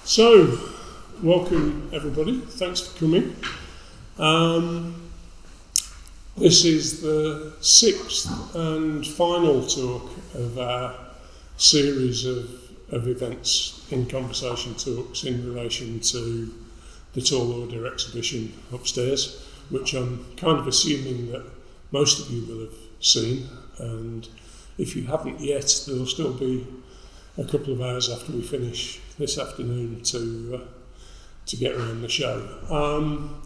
So, welcome everybody, thanks for coming. This is the sixth and final talk of our series of events in conversation talks in relation to the Tall Order exhibition upstairs, which I'm kind of assuming that most of you will have seen, and if you haven't yet, there'll still be a couple of hours after we finish this afternoon to get around the show. I'm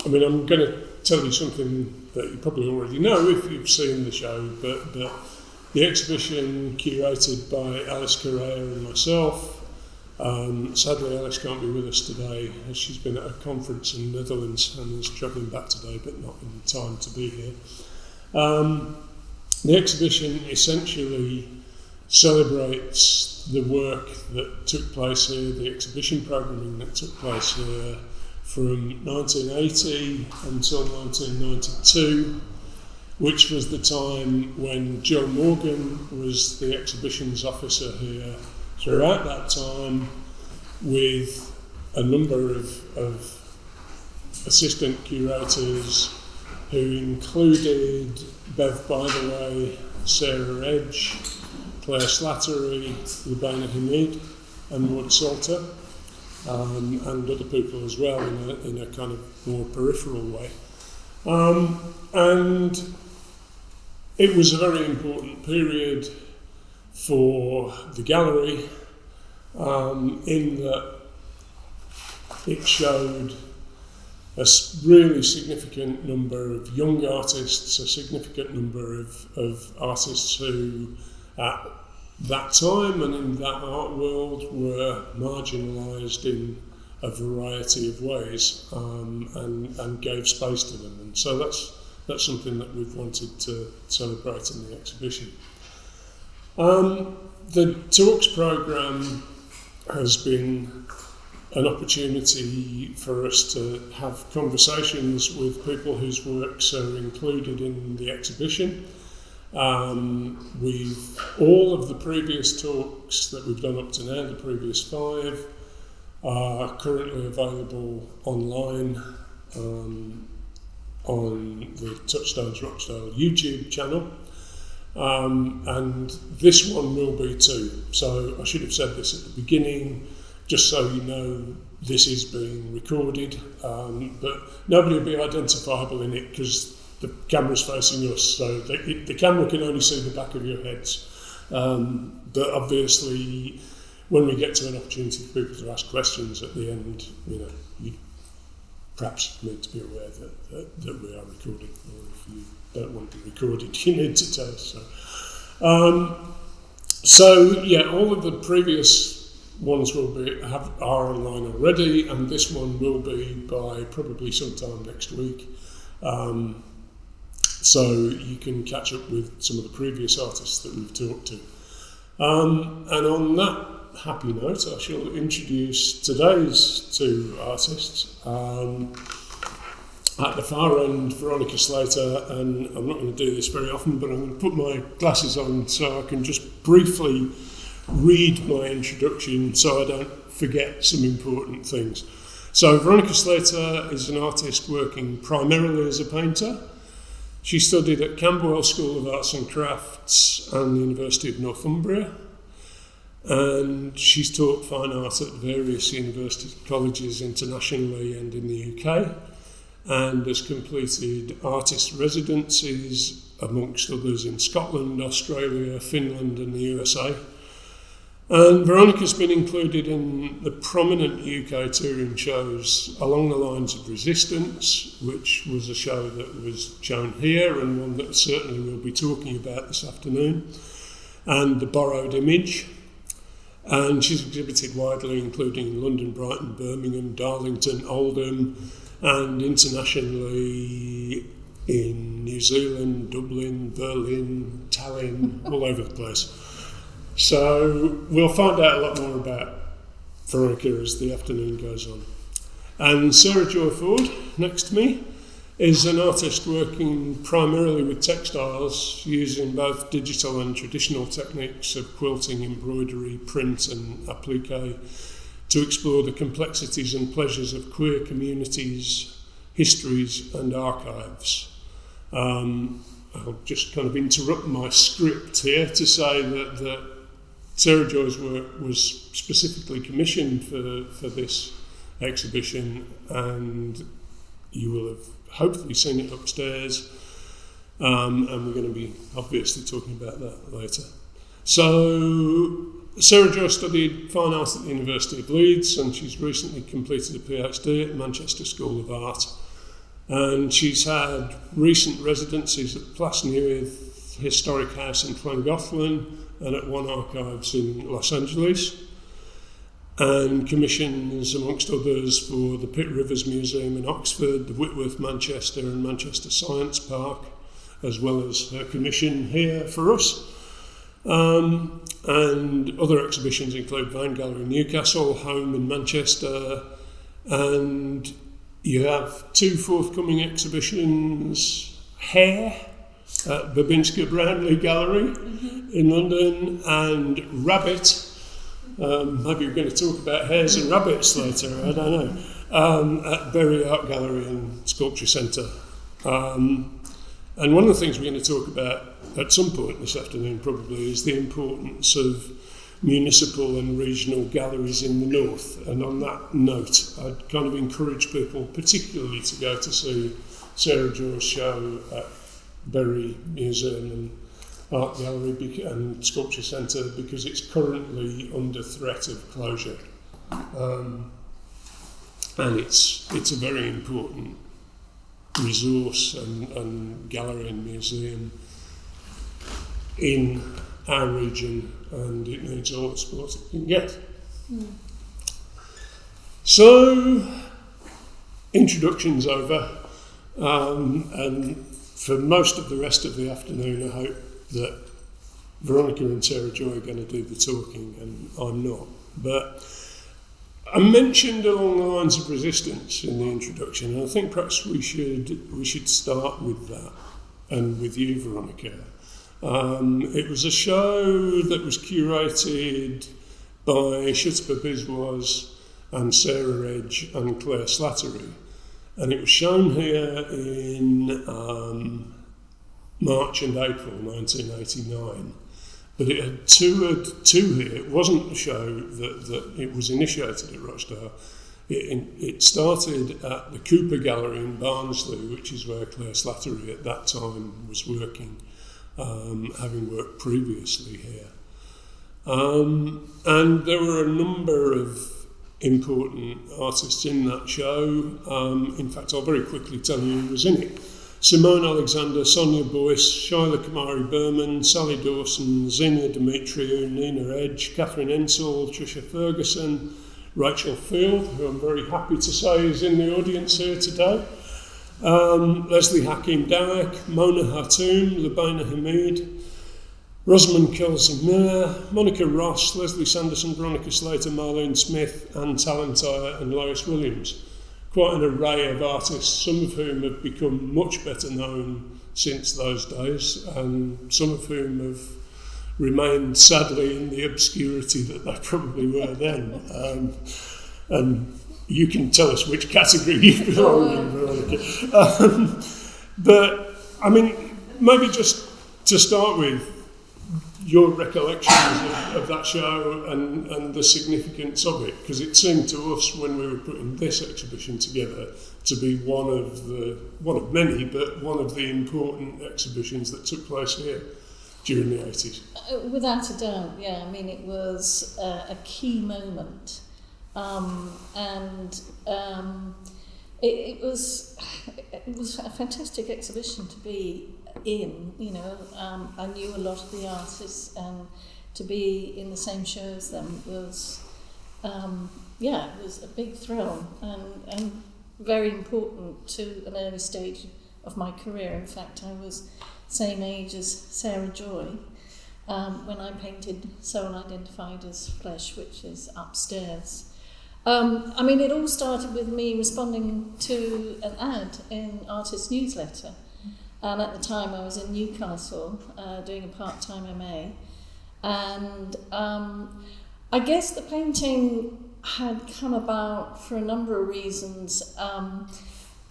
going to tell you something that you probably already know if you've seen the show, but the exhibition curated by Alice Correa and myself. Sadly, Alice can't be with us today as she's been at a conference in the Netherlands and is travelling back today, but not in time to be here. The exhibition essentially celebrates the work that took place here, the exhibition programming that took place here from 1980 until 1992, which was the time when Joe Morgan was the exhibitions officer here throughout that time, with a number of assistant curators who included Bev Bytheway, Sarah Edge, Claire Slattery, Lubaina Hamid and Maud Salter, and other people as well in a kind of more peripheral way. And it was a very important period for the gallery in that it showed a really significant number of young artists, a significant number of artists who at that time and in that art world were marginalised in a variety of ways, and gave space to them. And so that's something that we've wanted to celebrate in the exhibition. The talks programme has been an opportunity for us to have conversations with people whose works are included in the exhibition. All of the previous talks that we've done up to now, the previous 5, are currently available online on the Touchstones Rochdale YouTube channel. And this one will be too. So I should have said this at the beginning, just so you know this is being recorded, but nobody will be identifiable in it because the camera's facing us, so the camera can only see the back of your heads. But obviously, when we get to an opportunity for people to ask questions at the end, you perhaps need to be aware that we are recording, or if you don't want to be recorded, you need to tell us so. All of the previous ones are online already, and this one will be by probably sometime next week. So you can catch up with some of the previous artists that we've talked to. And on that happy note, I shall introduce today's 2 artists. At the far end, Veronica Slater, and I'm not going to do this very often, but I'm going to put my glasses on so I can just briefly read my introduction so I don't forget some important things. So Veronica Slater is an artist working primarily as a painter. She studied at Camberwell School of Arts and Crafts and the University of Northumbria, and she's taught fine art at various university colleges internationally and in the UK, and has completed artist residencies, amongst others, in Scotland, Australia, Finland and the USA. And Veronica's been included in the prominent UK touring shows along the lines of Resistance, which was a show that was shown here and one that certainly we'll be talking about this afternoon, and The Borrowed Image. And she's exhibited widely, including in London, Brighton, Birmingham, Darlington, Oldham, and internationally in New Zealand, Dublin, Berlin, Tallinn, all over the place. So we'll find out a lot more about Veronica as the afternoon goes on. And Sarah Joy Ford, next to me, is an artist working primarily with textiles, using both digital and traditional techniques of quilting, embroidery, print and applique to explore the complexities and pleasures of queer communities, histories and archives. I'll just kind of interrupt my script here to say that Sarah Joy's work was specifically commissioned for this exhibition, and you will have hopefully seen it upstairs, and we're going to be obviously talking about that later. So Sarah Joy studied fine art at the University of Leeds, and she's recently completed a PhD at Manchester School of Art, and she's had recent residencies at Plas Newydd Historic House in Llangollen and at One Archives in Los Angeles, and commissions, amongst others, for the Pitt Rivers Museum in Oxford, the Whitworth Manchester and Manchester Science Park, as well as her commission here for us. And other exhibitions include Vine Gallery Newcastle, Home in Manchester, and you have two forthcoming exhibitions, Hair at Babinska Brownlee Gallery in London, and Rabbit. Maybe we're going to talk about hares and rabbits later, I don't know, at Bury Art Gallery and Sculpture Centre. And one of the things we're going to talk about at some point this afternoon probably is the importance of municipal and regional galleries in the north. And on that note, I'd kind of encourage people particularly to go to see Sarah Joy's show at Bury Museum and Art Gallery and Sculpture Centre, because it's currently under threat of closure. And it's a very important resource and gallery and museum in our region, and it needs all the support it can get. So, introduction's over, and for most of the rest of the afternoon I hope that Veronica and Sarah Joy are going to do the talking, and I'm not. But I mentioned along the lines of resistance in the introduction, and I think perhaps we should start with that, and with you, Veronica. It was a show that was curated by Shutba Biswas and Sarah Edge and Claire Slattery, and it was shown here in March and April 1989. But it had toured to here. It wasn't a show that it was initiated at Rochdale. It started at the Cooper Gallery in Barnsley, which is where Claire Slattery at that time was working, having worked previously here. And there were a number of important artists in that show. In fact, I'll very quickly tell you who was in it. Simone Alexander, Sonia Boyce, Shyla Kamari Berman, Sally Dawson, Xenia Demetriou, Nina Edge, Catherine Ensel, Trisha Ferguson, Rachel Field, who I'm very happy to say is in the audience here today, Leslie Hakim Dawek, Mona Hatoum, Lubaina Hamid, Rosamund Kelsey-Miller, Monica Ross, Leslie Sanderson, Veronica Slater, Marlene Smith, Anne Talentire and Lois Williams. Quite an array of artists, some of whom have become much better known since those days, and some of whom have remained sadly in the obscurity that they probably were then. And you can tell us which category you belong in, Veronica. But, I mean, maybe just to start with, your recollections of that show and the significance of it, because it seemed to us when we were putting this exhibition together to be one of many, but one of the important exhibitions that took place here during the 80s. Without a doubt, yeah. I mean, it was a key moment, it was a fantastic exhibition to be in. You know, I knew a lot of the artists, and to be in the same show as them was, it was a big thrill and very important to an early stage of my career. In fact, I was same age as Sarah Joy when I painted So Unidentified as Flesh, which is upstairs. I mean, it all started with me responding to an ad in Artist Newsletter. And at the time I was in Newcastle doing a part-time MA. And I guess the painting had come about for a number of reasons.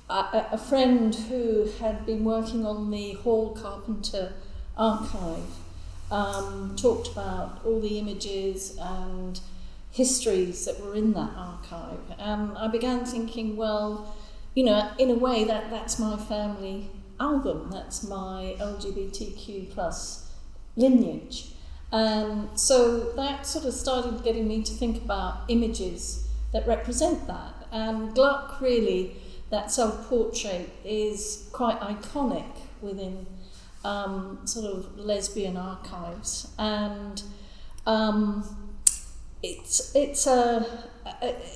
A friend who had been working on the Hall Carpenter archive talked about all the images and histories that were in that archive, and I began thinking, well, you know, in a way that's my family album, that's my LGBTQ plus lineage. And so that sort of started getting me to think about images that represent that. And Gluck, really, that self-portrait is quite iconic within sort of lesbian archives. And it's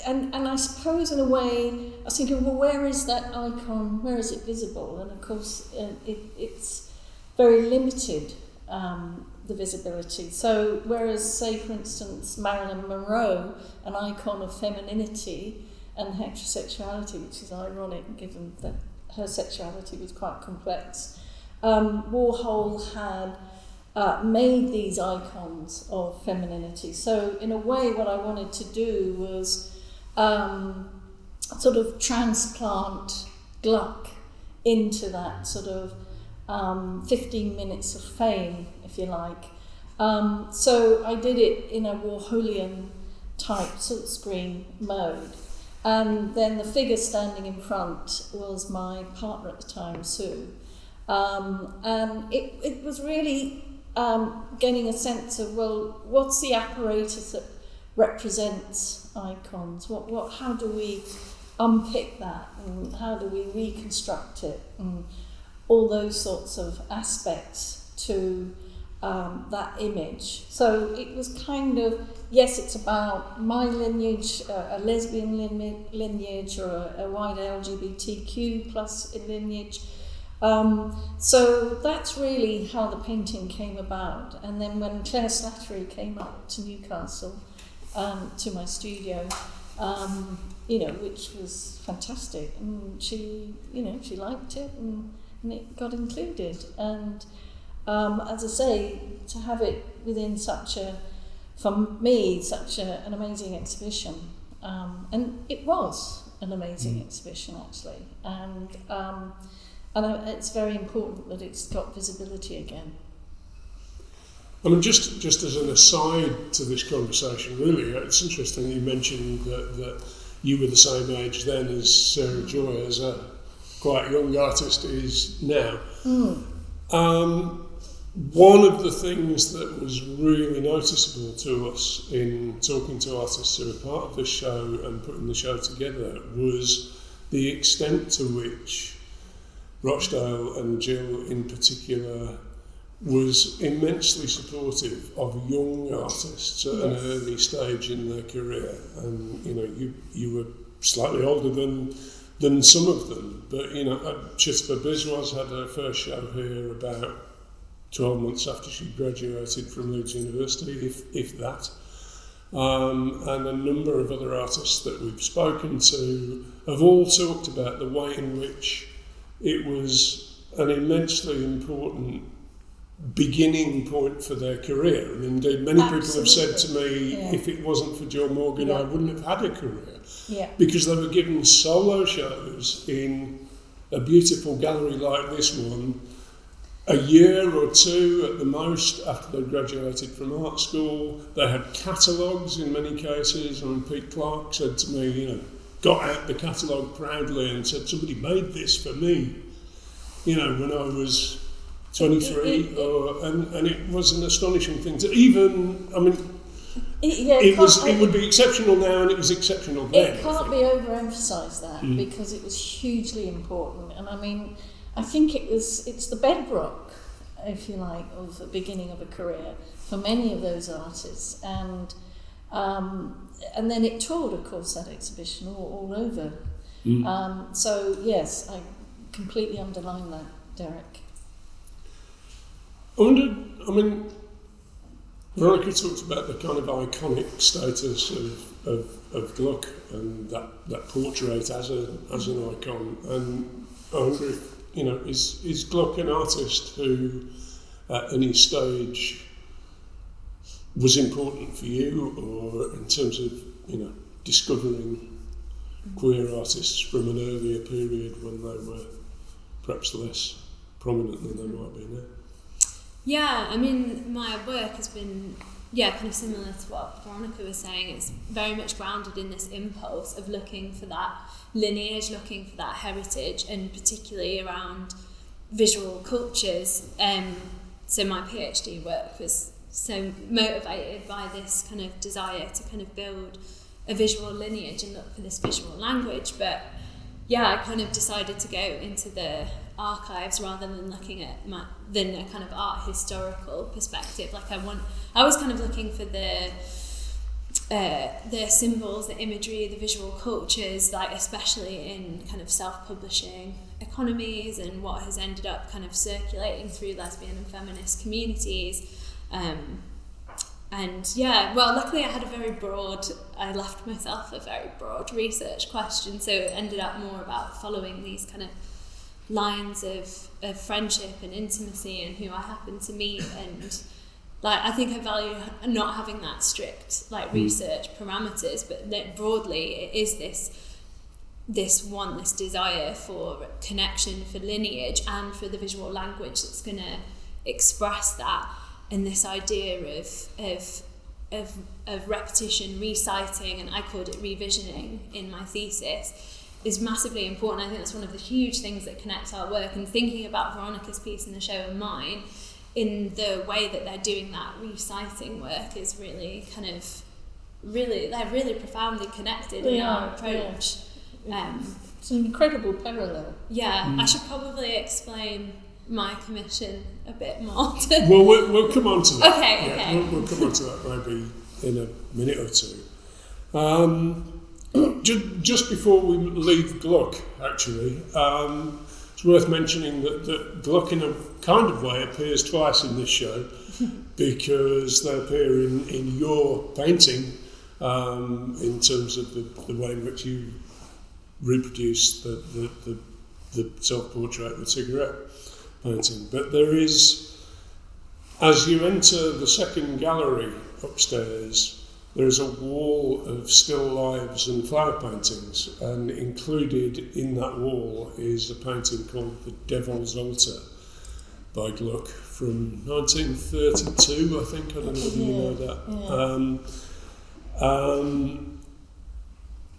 and I suppose in a way I was thinking, well, where is that icon, where is it visible? And of course it's very limited, the visibility. So whereas, say for instance, Marilyn Monroe, an icon of femininity and heterosexuality, which is ironic given that her sexuality was quite complex, Warhol had made these icons of femininity. So in a way what I wanted to do was sort of transplant Gluck into that sort of 15 minutes of fame, if you like. So I did it in a Warholian type silkscreen mode. And then the figure standing in front was my partner at the time, Sue. And it was really getting a sense of, well, what's the apparatus that represents icons? How do we unpick that, and how do we reconstruct it, and all those sorts of aspects to that image. So it was kind of, yes, it's about my lineage, a lesbian lineage, or a wider LGBTQ plus lineage. So that's really how the painting came about. And then when Claire Slattery came up to Newcastle, to my studio, you know, which was fantastic, and she liked it, and it got included. And as I say, to have it within such an amazing exhibition, and it was an amazing exhibition actually, and it's very important that it's got visibility again. I mean, just as an aside to this conversation, really, it's interesting you mentioned that you were the same age then as Sarah Joy, as a quite young artist is now. One of the things that was really noticeable to us in talking to artists who were part of this show and putting the show together was the extent to which Rochdale, and Jill in particular, was immensely supportive of young artists at an early stage in their career. And you know, you were slightly older than some of them, but you know, Chitpa Biswas had her first show here about 12 months after she graduated from Leeds University, if that. And a number of other artists that we've spoken to have all talked about the way in which it was an immensely important beginning point for their career. And indeed, many people have said to me, if it wasn't for Jill Morgan, I wouldn't have had a career. Because they were given solo shows in a beautiful gallery like this one, a year or two at the most after they graduated from art school. They had catalogues in many cases. I mean, Pete Clark said to me, you know, got out the catalogue proudly and said, somebody made this for me, you know, when I was 23, and it was an astonishing thing to even, I mean, it would be exceptional now, and it was exceptional then. It can't be overemphasised that, because it was hugely important. And I mean, I think it's the bedrock, if you like, of the beginning of a career for many of those artists. And then it toured, of course, that exhibition all over. So yes, I completely underline that, Derek. I wondered, I mean, Veronica talked about the kind of iconic status of Gluck and that portrait as an icon, and I wonder if, you know, is Gluck an artist who at any stage was important for you, or in terms of, you know, discovering queer artists from an earlier period when they were perhaps less prominent than they might be now. Yeah, I mean, my work has been, kind of similar to what Veronica was saying. It's very much grounded in this impulse of looking for that lineage, looking for that heritage, and particularly around visual cultures. So my PhD work was so motivated by this kind of desire to kind of build a visual lineage and look for this visual language. But I kind of decided to go into the archives rather than looking at than a kind of art historical perspective. I was kind of looking for the symbols, the imagery, the visual cultures, like especially in kind of self-publishing economies and what has ended up kind of circulating through lesbian and feminist communities. Luckily I left myself a very broad research question, so it ended up more about following these kind of lines of friendship and intimacy and who I happened to meet. And I think I value not having that strict research parameters, but that broadly it is this desire for connection, for lineage, and for the visual language that's going to express that. And this idea of repetition, reciting, and I called it revisioning in my thesis, is massively important. I think that's one of the huge things that connects our work. And thinking about Veronica's piece in the show and mine, in the way that they're doing that reciting work is really they're really profoundly connected in our approach. Yeah. It's an incredible parallel. I should probably explain my commission a bit more. We'll come on to that. Okay. We'll come on to that maybe in a minute or two. Just before we leave Gluck, actually, it's worth mentioning that Gluck in a kind of way appears twice in this show because they appear in your painting in terms of the way in which you reproduce the self-portrait with cigarette painting. But there is, as you enter the second gallery upstairs, there is a wall of still lives and flower paintings, and included in that wall is a painting called The Devil's Altar by Gluck from 1932, I think. I don't know whether you know that.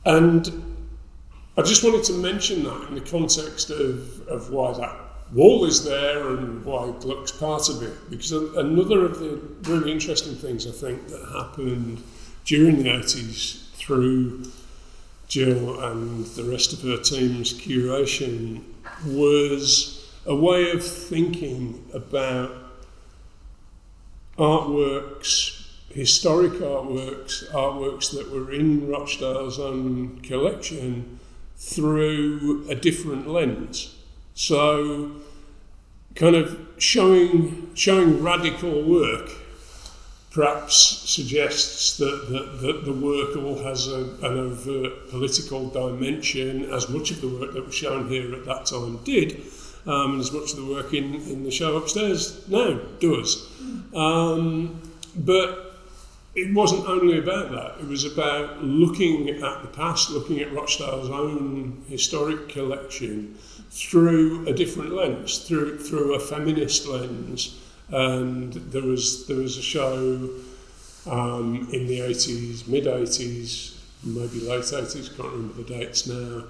And I just wanted to mention that in the context of why that wall is there and why Gluck's part of it, because another of the really interesting things I think that happened during the 80s through Jill and the rest of her team's curation was a way of thinking about artworks, historic artworks that were in Rochdale's own collection through a different lens. So kind of showing radical work perhaps suggests that the work all has an overt political dimension, as much of the work that was shown here at that time did, and as much of the work in the show upstairs now does. But it wasn't only about that. It was about looking at the past, looking at Rochdale's own historic collection through a different lens, through a feminist lens. And there was a show in the 80s, mid-80s, maybe late 80s, can't remember the dates now,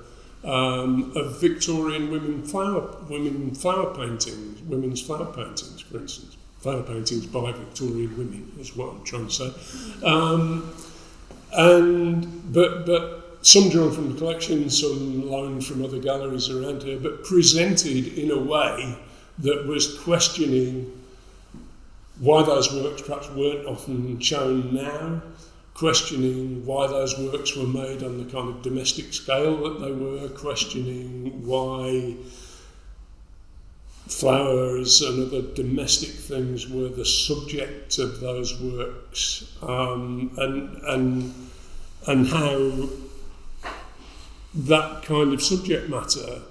of Victorian women's flower paintings, for instance. Flower paintings by Victorian women is what I'm trying to say. But some drawn from the collection, some loaned from other galleries around here, but presented in a way that was questioning why those works perhaps weren't often shown now, questioning why those works were made on the kind of domestic scale that they were, questioning why flowers and other domestic things were the subject of those works, and how that kind of subject matter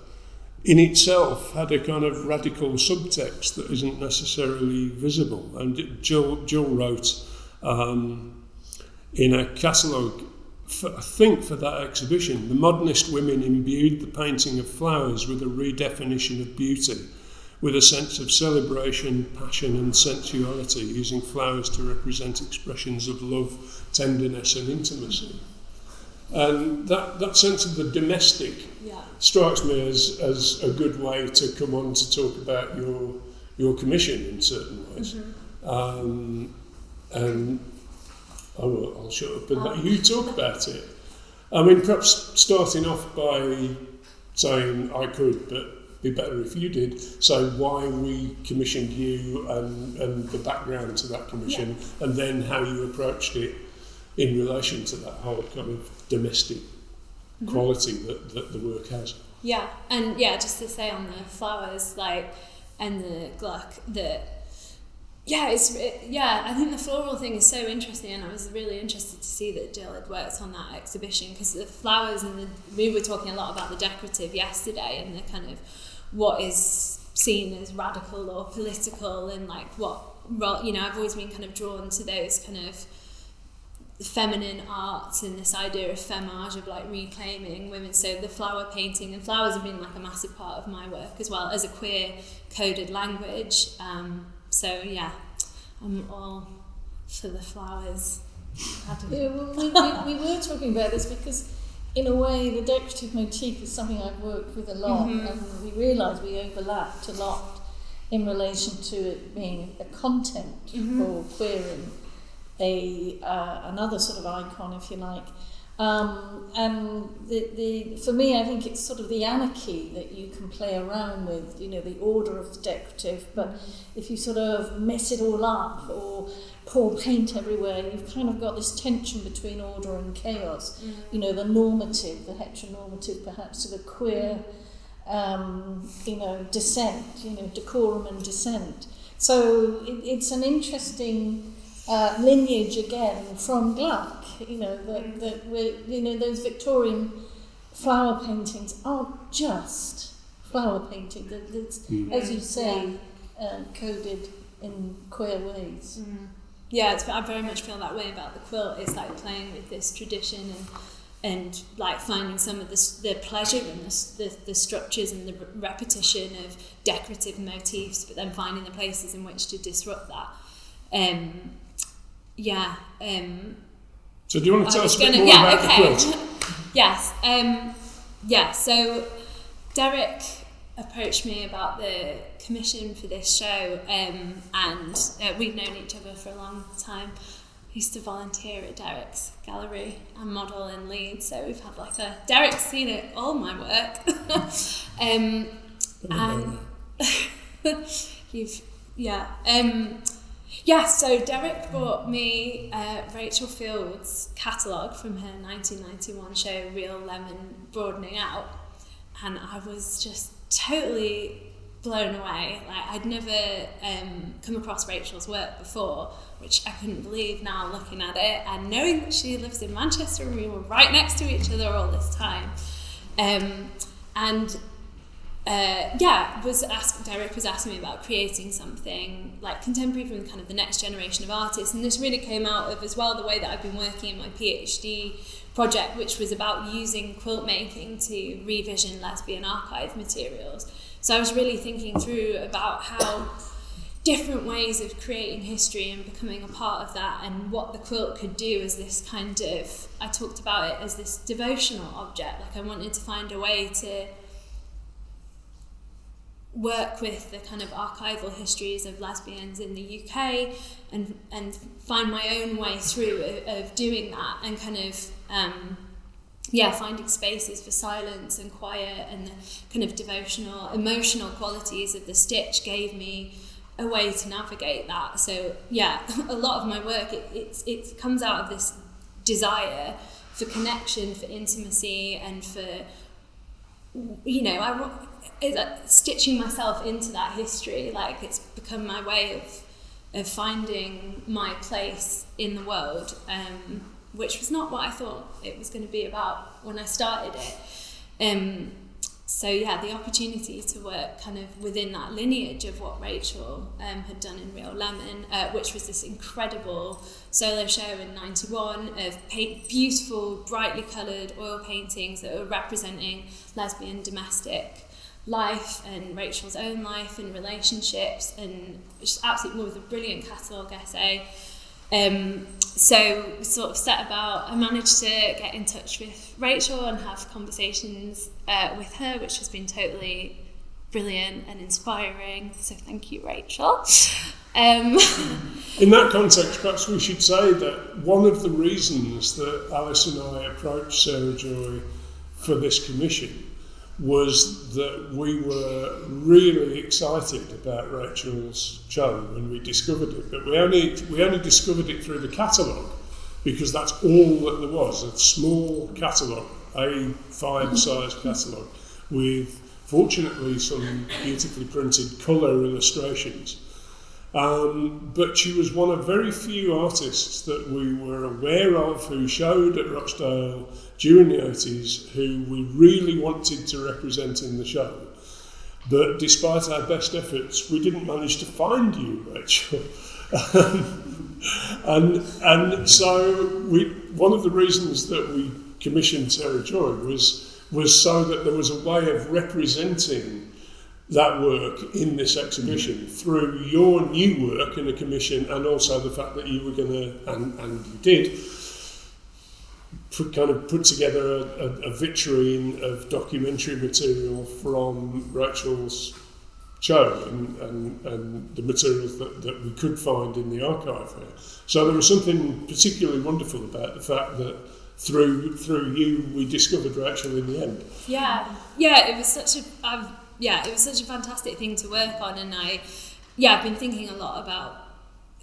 in itself had a kind of radical subtext that isn't necessarily visible. And Jill wrote in a catalogue for that exhibition, the modernist women imbued the painting of flowers with a redefinition of beauty, with a sense of celebration, passion and sensuality, using flowers to represent expressions of love, tenderness and intimacy. And that sense of the domestic strikes me as a good way to come on to talk about your commission in certain ways. Mm-hmm. And I'll shut up and let you talk about it. I mean, perhaps starting off by saying I could, but be better if you did, say why we commissioned you and the background to that commission, and then how you approached it in relation to that whole kind of domestic quality that the work has. Yeah, and just to say on the flowers, and the Gluck, I think the floral thing is so interesting, and I was really interested to see that Jill had worked on that exhibition, because the flowers we were talking a lot about the decorative yesterday, and the kind of what is seen as radical or political, and I've always been kind of drawn to those kind of feminine arts and this idea of femage, of reclaiming women. So the flower painting and flowers have been a massive part of my work as well as a queer coded language. I'm all for the flowers. We were talking about this because in a way the decorative motif is something I've worked with a lot, and we realised we overlapped a lot in relation to it being a content for queering another sort of icon, if you like. And for me, I think it's sort of the anarchy that you can play around with, the order of the decorative, but if you sort of mess it all up or pour paint everywhere, you've kind of got this tension between order and chaos. The normative, the heteronormative perhaps, to the queer, dissent, decorum and dissent. So it's an interesting lineage again from Gluck, that we're, those Victorian flower paintings aren't just flower painting, that's, as you say, coded in queer ways. Yeah, I very much feel that way about the quilt. It's playing with this tradition and finding some of the pleasure in the structures and the repetition of decorative motifs, but then finding the places in which to disrupt that. So do you want to tell us a bit more about the quilt? Yes. So Derek approached me about the commission for this show, and we've known each other for a long time. I used to volunteer at Derek's gallery and model in Leeds, so we've had Derek's seen it, all my work. So Derek brought me Rachel Field's catalogue from her 1991 show, Real Lemon Broadening Out, and I was just totally blown away. I'd never come across Rachel's work before, which I couldn't believe now looking at it, and knowing that she lives in Manchester and we were right next to each other all this time. Derek was asking me about creating something contemporary from kind of the next generation of artists, and this really came out of as well the way that I've been working in my PhD project, which was about using quilt making to revision lesbian archive materials. So I was really thinking through about how different ways of creating history and becoming a part of that, and what the quilt could do as this kind of, I talked about it as this devotional object. I wanted to find a way to work with the kind of archival histories of lesbians in the UK and find my own way through of doing that, and kind of finding spaces for silence and quiet, and the kind of devotional, emotional qualities of the stitch gave me a way to navigate that. So a lot of my work, it comes out of this desire for connection, for intimacy, and for stitching myself into that history. It's become my way of finding my place in the world, which was not what I thought it was going to be about when I started it. So yeah, the opportunity to work kind of within that lineage of what Rachel had done in Real Lemon, which was this incredible solo show in '91 of beautiful, brightly coloured oil paintings that were representing lesbian domestic life and Rachel's own life and relationships, and just absolutely with a brilliant catalogue essay. So we sort of set about, I managed to get in touch with Rachel and have conversations with her, which has been totally brilliant and inspiring. So thank you, Rachel. In that context, perhaps we should say that one of the reasons that Alice and I approached Sarah Joy for this commission was that we were really excited about Rachel's show when we discovered it, but we only discovered it through the catalogue, because that's all that there was, a small catalogue, A5 size catalogue, with fortunately some beautifully printed colour illustrations. But she was one of very few artists that we were aware of who showed at Rochdale during the 80s who we really wanted to represent in the show. But despite our best efforts, we didn't manage to find you, Rachel. and so one of the reasons that we commissioned Sarah Joy was so that there was a way of representing that work in this exhibition through your new work in a commission, and also the fact that you were going to, and you did, put together a vitrine of documentary material from Rachel's show and the materials that we could find in the archive here. So there was something particularly wonderful about the fact that through you we discovered Rachel in the end. It was such a fantastic thing to work on, and I've been thinking a lot about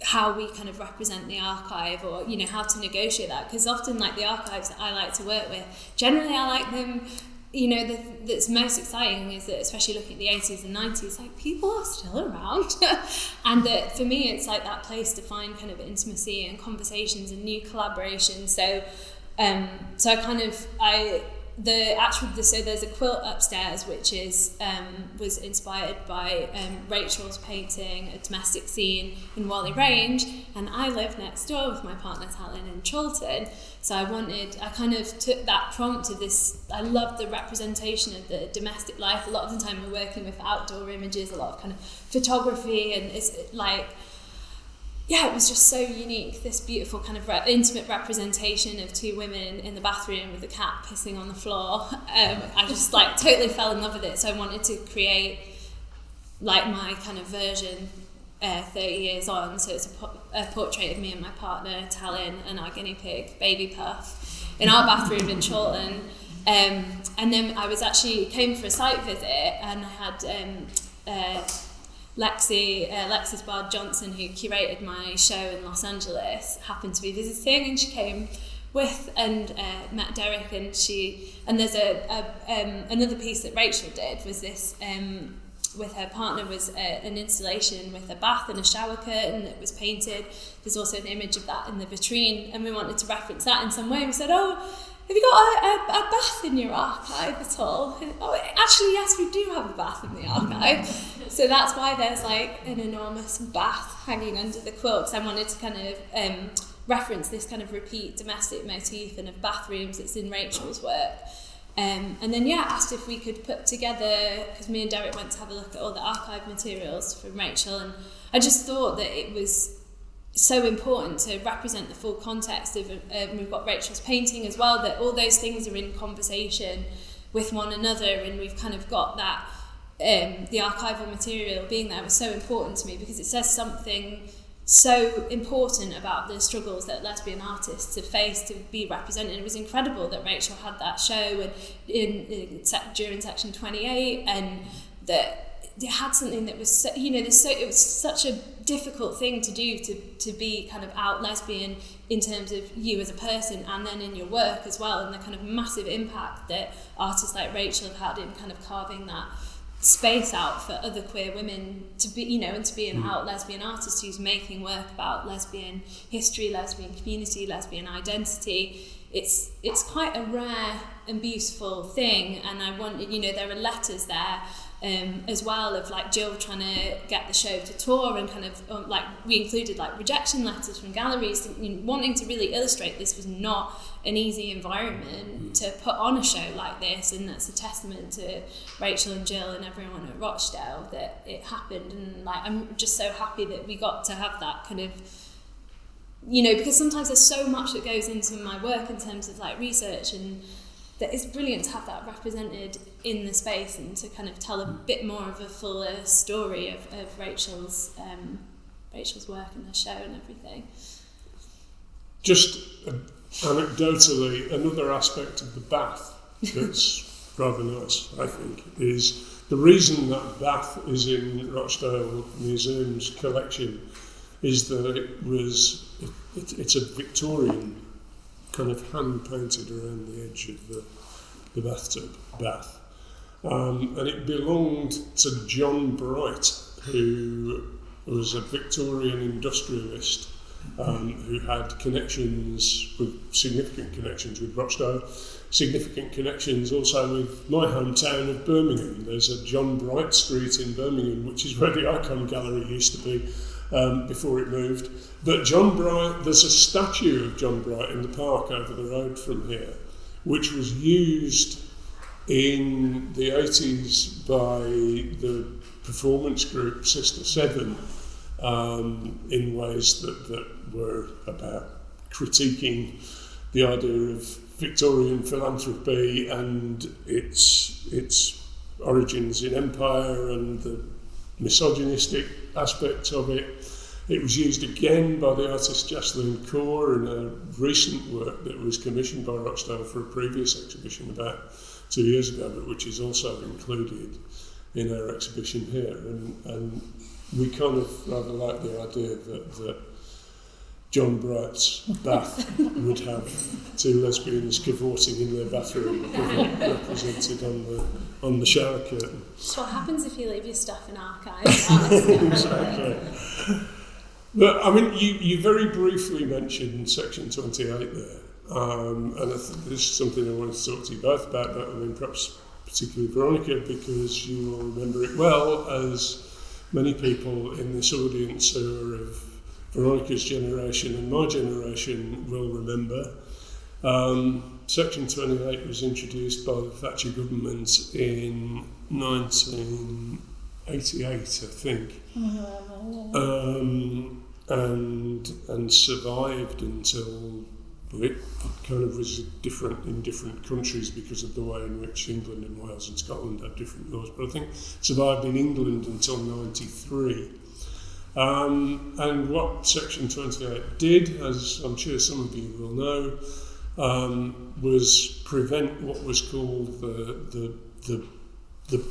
how we kind of represent the archive, or how to negotiate that, because often like the archives that I like to work with, generally I like them, that's most exciting is that, especially looking at the 80s and 90s, like people are still around and that for me it's like that place to find kind of intimacy and conversations and new collaborations. So so there's a quilt upstairs which is was inspired by Rachel's painting A Domestic Scene in Whalley Range, and I live next door with my partner Talon in Chorlton, so I kind of took that prompt of this. I love the representation of the domestic life. A lot of the time we're working with outdoor images, a lot of kind of photography, and it's like, it was just so unique, this beautiful kind of intimate representation of two women in the bathroom with a cat pissing on the floor. I just totally fell in love with it, so I wanted to create my kind of version 30 years on. So it's a portrait of me and my partner Talon and our guinea pig Baby Puff in our bathroom in Chorlton. And then I came for a site visit, and I had Lexis Bard Johnson, who curated my show in Los Angeles, happened to be visiting, and she came with and met Derek, and there's another piece that Rachel did was this with her partner was an installation with a bath and a shower curtain that was painted. There's also an image of that in the vitrine, and we wanted to reference that in some way. We said, have you got a bath in your archive at all? Actually, yes, we do have a bath in the archive. So that's why there's an enormous bath hanging under the quilt, because I wanted to kind of reference this kind of repeat domestic motif and of bathrooms that's in Rachel's work. And then asked if we could put together, because me and Derek went to have a look at all the archive materials from Rachel, and I just thought that it was so important to represent the full context of we've got Rachel's painting as well, that all those things are in conversation with one another, and we've kind of got that the archival material being there was so important to me, because it says something so important about the struggles that lesbian artists have faced to be represented. It was incredible that Rachel had that show during Section 28, and that it had something that was it was such a difficult thing to do, to be kind of out lesbian in terms of you as a person, and then in your work as well, and the kind of massive impact that artists like Rachel have had in kind of carving that space out for other queer women to be, and to be an out lesbian artist who's making work about lesbian history, lesbian community, lesbian identity it's quite a rare and beautiful thing. And I wanted, there are letters there as well of like Jill trying to get the show to tour, and kind of we included like rejection letters from galleries, wanting to really illustrate this was not an easy environment to put on a show like this, and that's a testament to Rachel and Jill and everyone at Rochdale that it happened. And I'm just so happy that we got to have that kind of, because sometimes there's so much that goes into my work in terms of like research, and that it's brilliant to have that represented in the space and to kind of tell a bit more of a fuller story of Rachel's work and the show and everything. Just anecdotally, another aspect of the bath that's rather nice, I think, is the reason that bath is in Rochdale Museum's collection is that it's a Victorian kind of hand painted around the edge of the bathtub bath, and it belonged to John Bright, who was a Victorian industrialist who had significant connections with Rochdale, significant connections also with my hometown of Birmingham. There's a John Bright Street in Birmingham, which is where the Icon Gallery used to be before it moved. But John Bright, there's a statue of John Bright in the park over the road from here, which was used in the 80s by the performance group Sister Seven in ways that were about critiquing the idea of Victorian philanthropy and its origins in empire and the misogynistic aspects of it. It was used again by the artist Jocelyn Kaur in a recent work that was commissioned by Rochdale for a previous exhibition about 2 years ago, but which is also included in our exhibition here. And we kind of rather like the idea that John Bright's bath would have two lesbians cavorting in their bathroom represented on the shower curtain. That's what happens if you leave your stuff in archives. Exactly. But I mean, you very briefly mentioned Section 28 there, and I think this is something I wanted to talk to you both about, but I mean, perhaps particularly Veronica, because you will remember it well, as many people in this audience who are of Veronica's generation and my generation will remember. Section 28 was introduced by the Thatcher government in 1988, I think, and survived until it kind of was different in different countries because of the way in which England and Wales and Scotland had different laws. But I think it survived in England until 93. And what Section 28 did, as I'm sure some of you will know, was prevent what was called the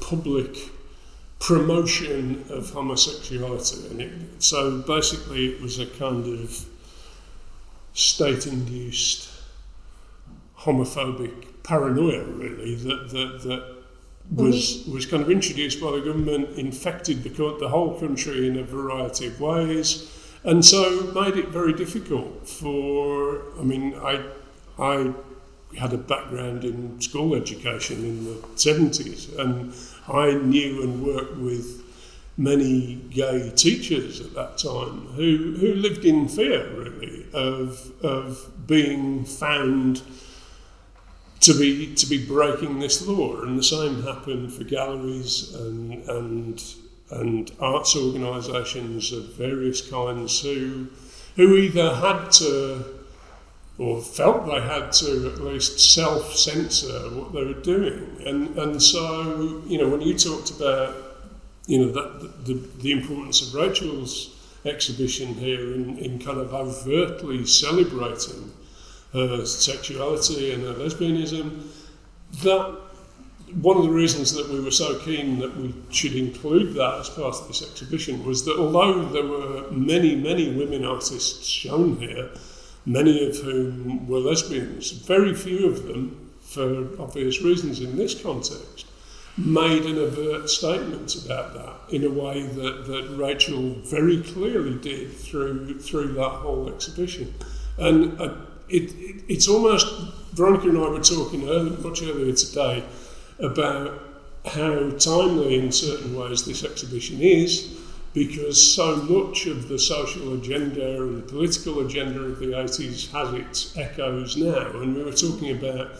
public promotion of homosexuality. And so basically it was a kind of state-induced homophobic paranoia, really, that was kind of introduced by the government, infected the whole country in a variety of ways, and so made it very difficult for, I mean, I had a background in school education in the 70s, and I knew and worked with many gay teachers at that time who lived in fear, really, of being found to be breaking this law. And the same happened for galleries and arts organisations of various kinds who either had to or felt they had to at least self-censor what they were doing. And so, when you talked about, the importance of Rachel's exhibition here in kind of overtly celebrating her sexuality and her lesbianism, that one of the reasons that we were so keen that we should include that as part of this exhibition was that although there were many, many women artists shown here, many of whom were lesbians, very few of them, for obvious reasons in this context, made an overt statement about that in a way that Rachel very clearly did through that whole exhibition. And it's almost, Veronica and I were talking much earlier today about how timely in certain ways this exhibition is, because so much of the social agenda and the political agenda of the 80s has its echoes now. And we were talking about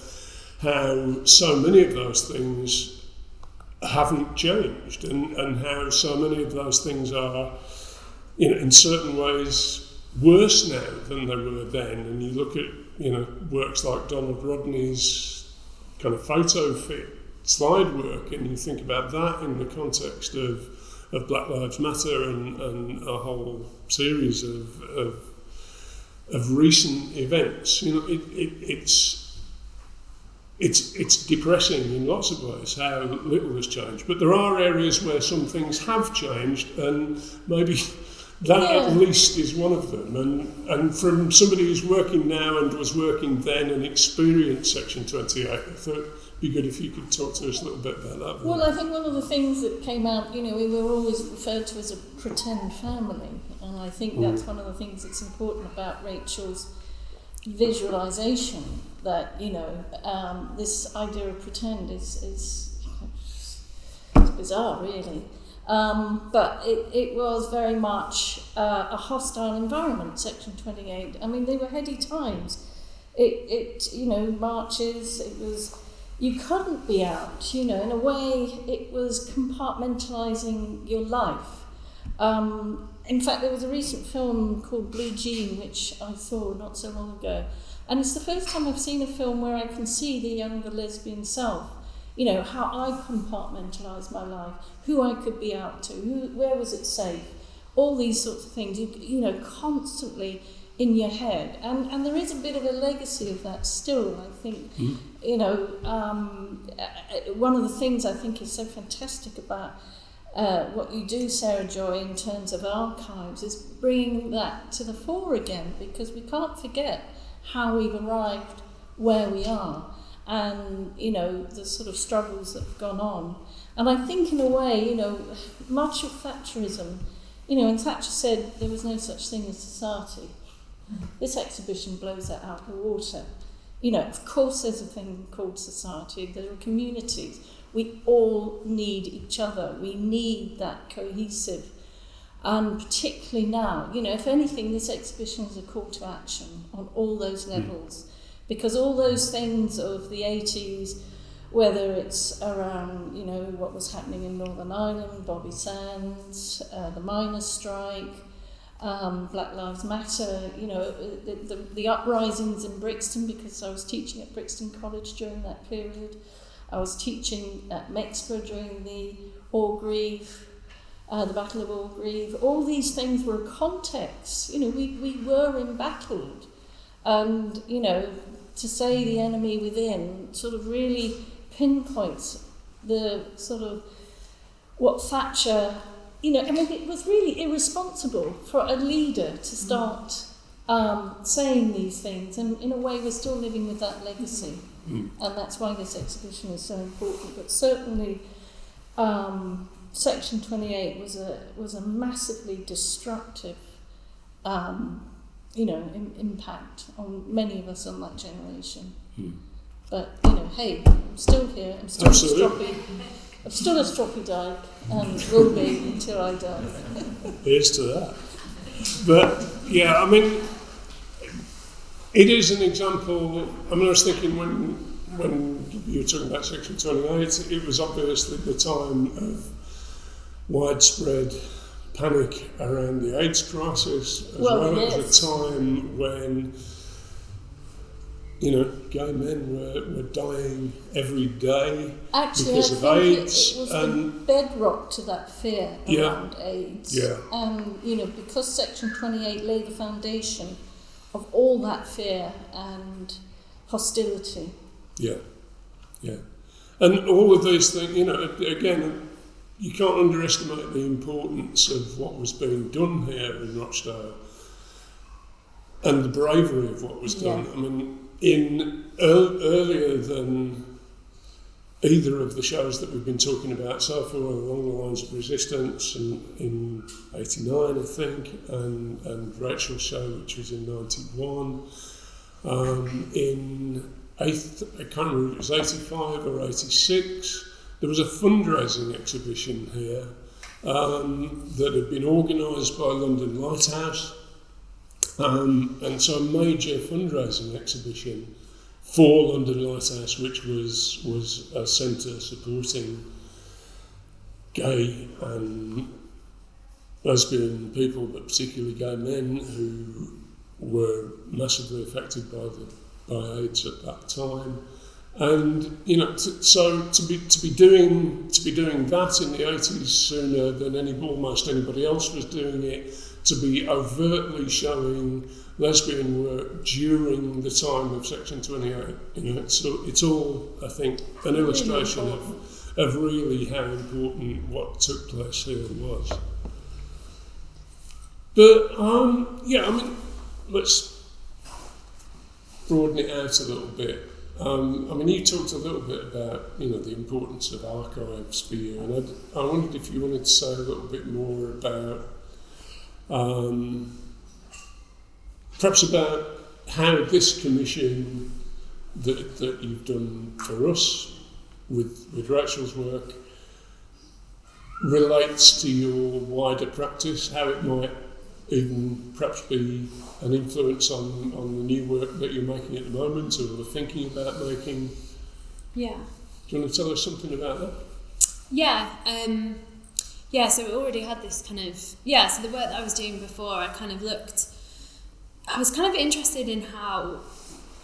how so many of those things haven't changed, and how so many of those things are, in certain ways, worse now than they were then. And you look at, works like Donald Rodney's kind of photo fit slide work, and you think about that in the context of Black Lives Matter and a whole series of recent events. It's depressing in lots of ways how little has changed. But there are areas where some things have changed, and maybe that at least is one of them. And from somebody who's working now and was working then and experienced Section 28, I thought it'd be good if you could talk to us a little bit about that. Well, I think one of the things that came out, we were always referred to as a pretend family, and I think that's one of the things that's important about Rachel's visualisation, that, this idea of pretend is bizarre, really. But it was very much a hostile environment, Section 28. I mean, they were heady times. Marches, it was, you couldn't be out, in a way it was compartmentalising your life. In fact, there was a recent film called Blue Jean, which I saw not so long ago, and it's the first time I've seen a film where I can see the younger lesbian self, how I compartmentalised my life, who I could be out to, where was it safe, all these sorts of things, constantly in your head. And there is a bit of a legacy of that still, I think. One of the things I think is so fantastic about what you do, Sarah Joy, in terms of archives, is bringing that to the fore again, because we can't forget how we've arrived where we are, and the sort of struggles that have gone on. And I think in a way, much of Thatcherism, and Thatcher said there was no such thing as society. This exhibition blows that out of the water. Of course there's a thing called society, there are communities. We all need each other. We need that cohesive. And particularly now, if anything, this exhibition is a call to action on all those levels. Because all those things of the 80s, whether it's around, what was happening in Northern Ireland, Bobby Sands, the miners' strike, Black Lives Matter, the uprisings in Brixton, because I was teaching at Brixton College during that period. I was teaching at Mexborough during the Orgreave, the Battle of Orgreave. All these things were context. We were embattled. And, to say the enemy within sort of really pinpoints the sort of what Thatcher, it was really irresponsible for a leader to start saying these things. And in a way, we're still living with that legacy. And that's why this exhibition is so important. But certainly, Section 28 was a massively destructive impact on many of us on that generation. But, hey, I'm still here, I'm still Absolutely. I'm still a stroppy dyke, and will be until I die. Here's to that. But, yeah, I mean, it is an example. I was thinking when you were talking about Section 28, it was obviously the time of widespread panic around the AIDS crisis, as well as a time when, gay men were dying every day because of AIDS. It was the bedrock to that fear around AIDS. Yeah. And, because Section 28 laid the foundation of all that fear and hostility. Yeah. And all of these things, again, you can't underestimate the importance of what was being done here in Rochdale and the bravery of what was done. I mean, earlier than either of the shows that we've been talking about so far, along the lines of Resistance in 89, I think, and Rachel's show, which was in 91, I can't remember if it was 85 or 86, there was a fundraising exhibition here that had been organised by London Lighthouse, and so a major fundraising exhibition for London Lighthouse, which was a centre supporting gay and lesbian people, but particularly gay men who were massively affected by AIDS at that time. And so to be doing that in the 80s sooner than almost anybody else was doing it, to be overtly showing lesbian work during the time of Section 28, it's all, I think, an illustration of really how important what took place here was. But let's broaden it out a little bit. You talked a little bit about, the importance of archives for you, and I wondered if you wanted to say a little bit more about, perhaps about how this commission that you've done for us with Rachel's work relates to your wider practice, how it might even perhaps be an influence on the new work that you're making at the moment or are thinking about making. Yeah. Do you want to tell us something about that? Yeah. So we already had this kind of... so the work that I was doing before, I was kind of interested in how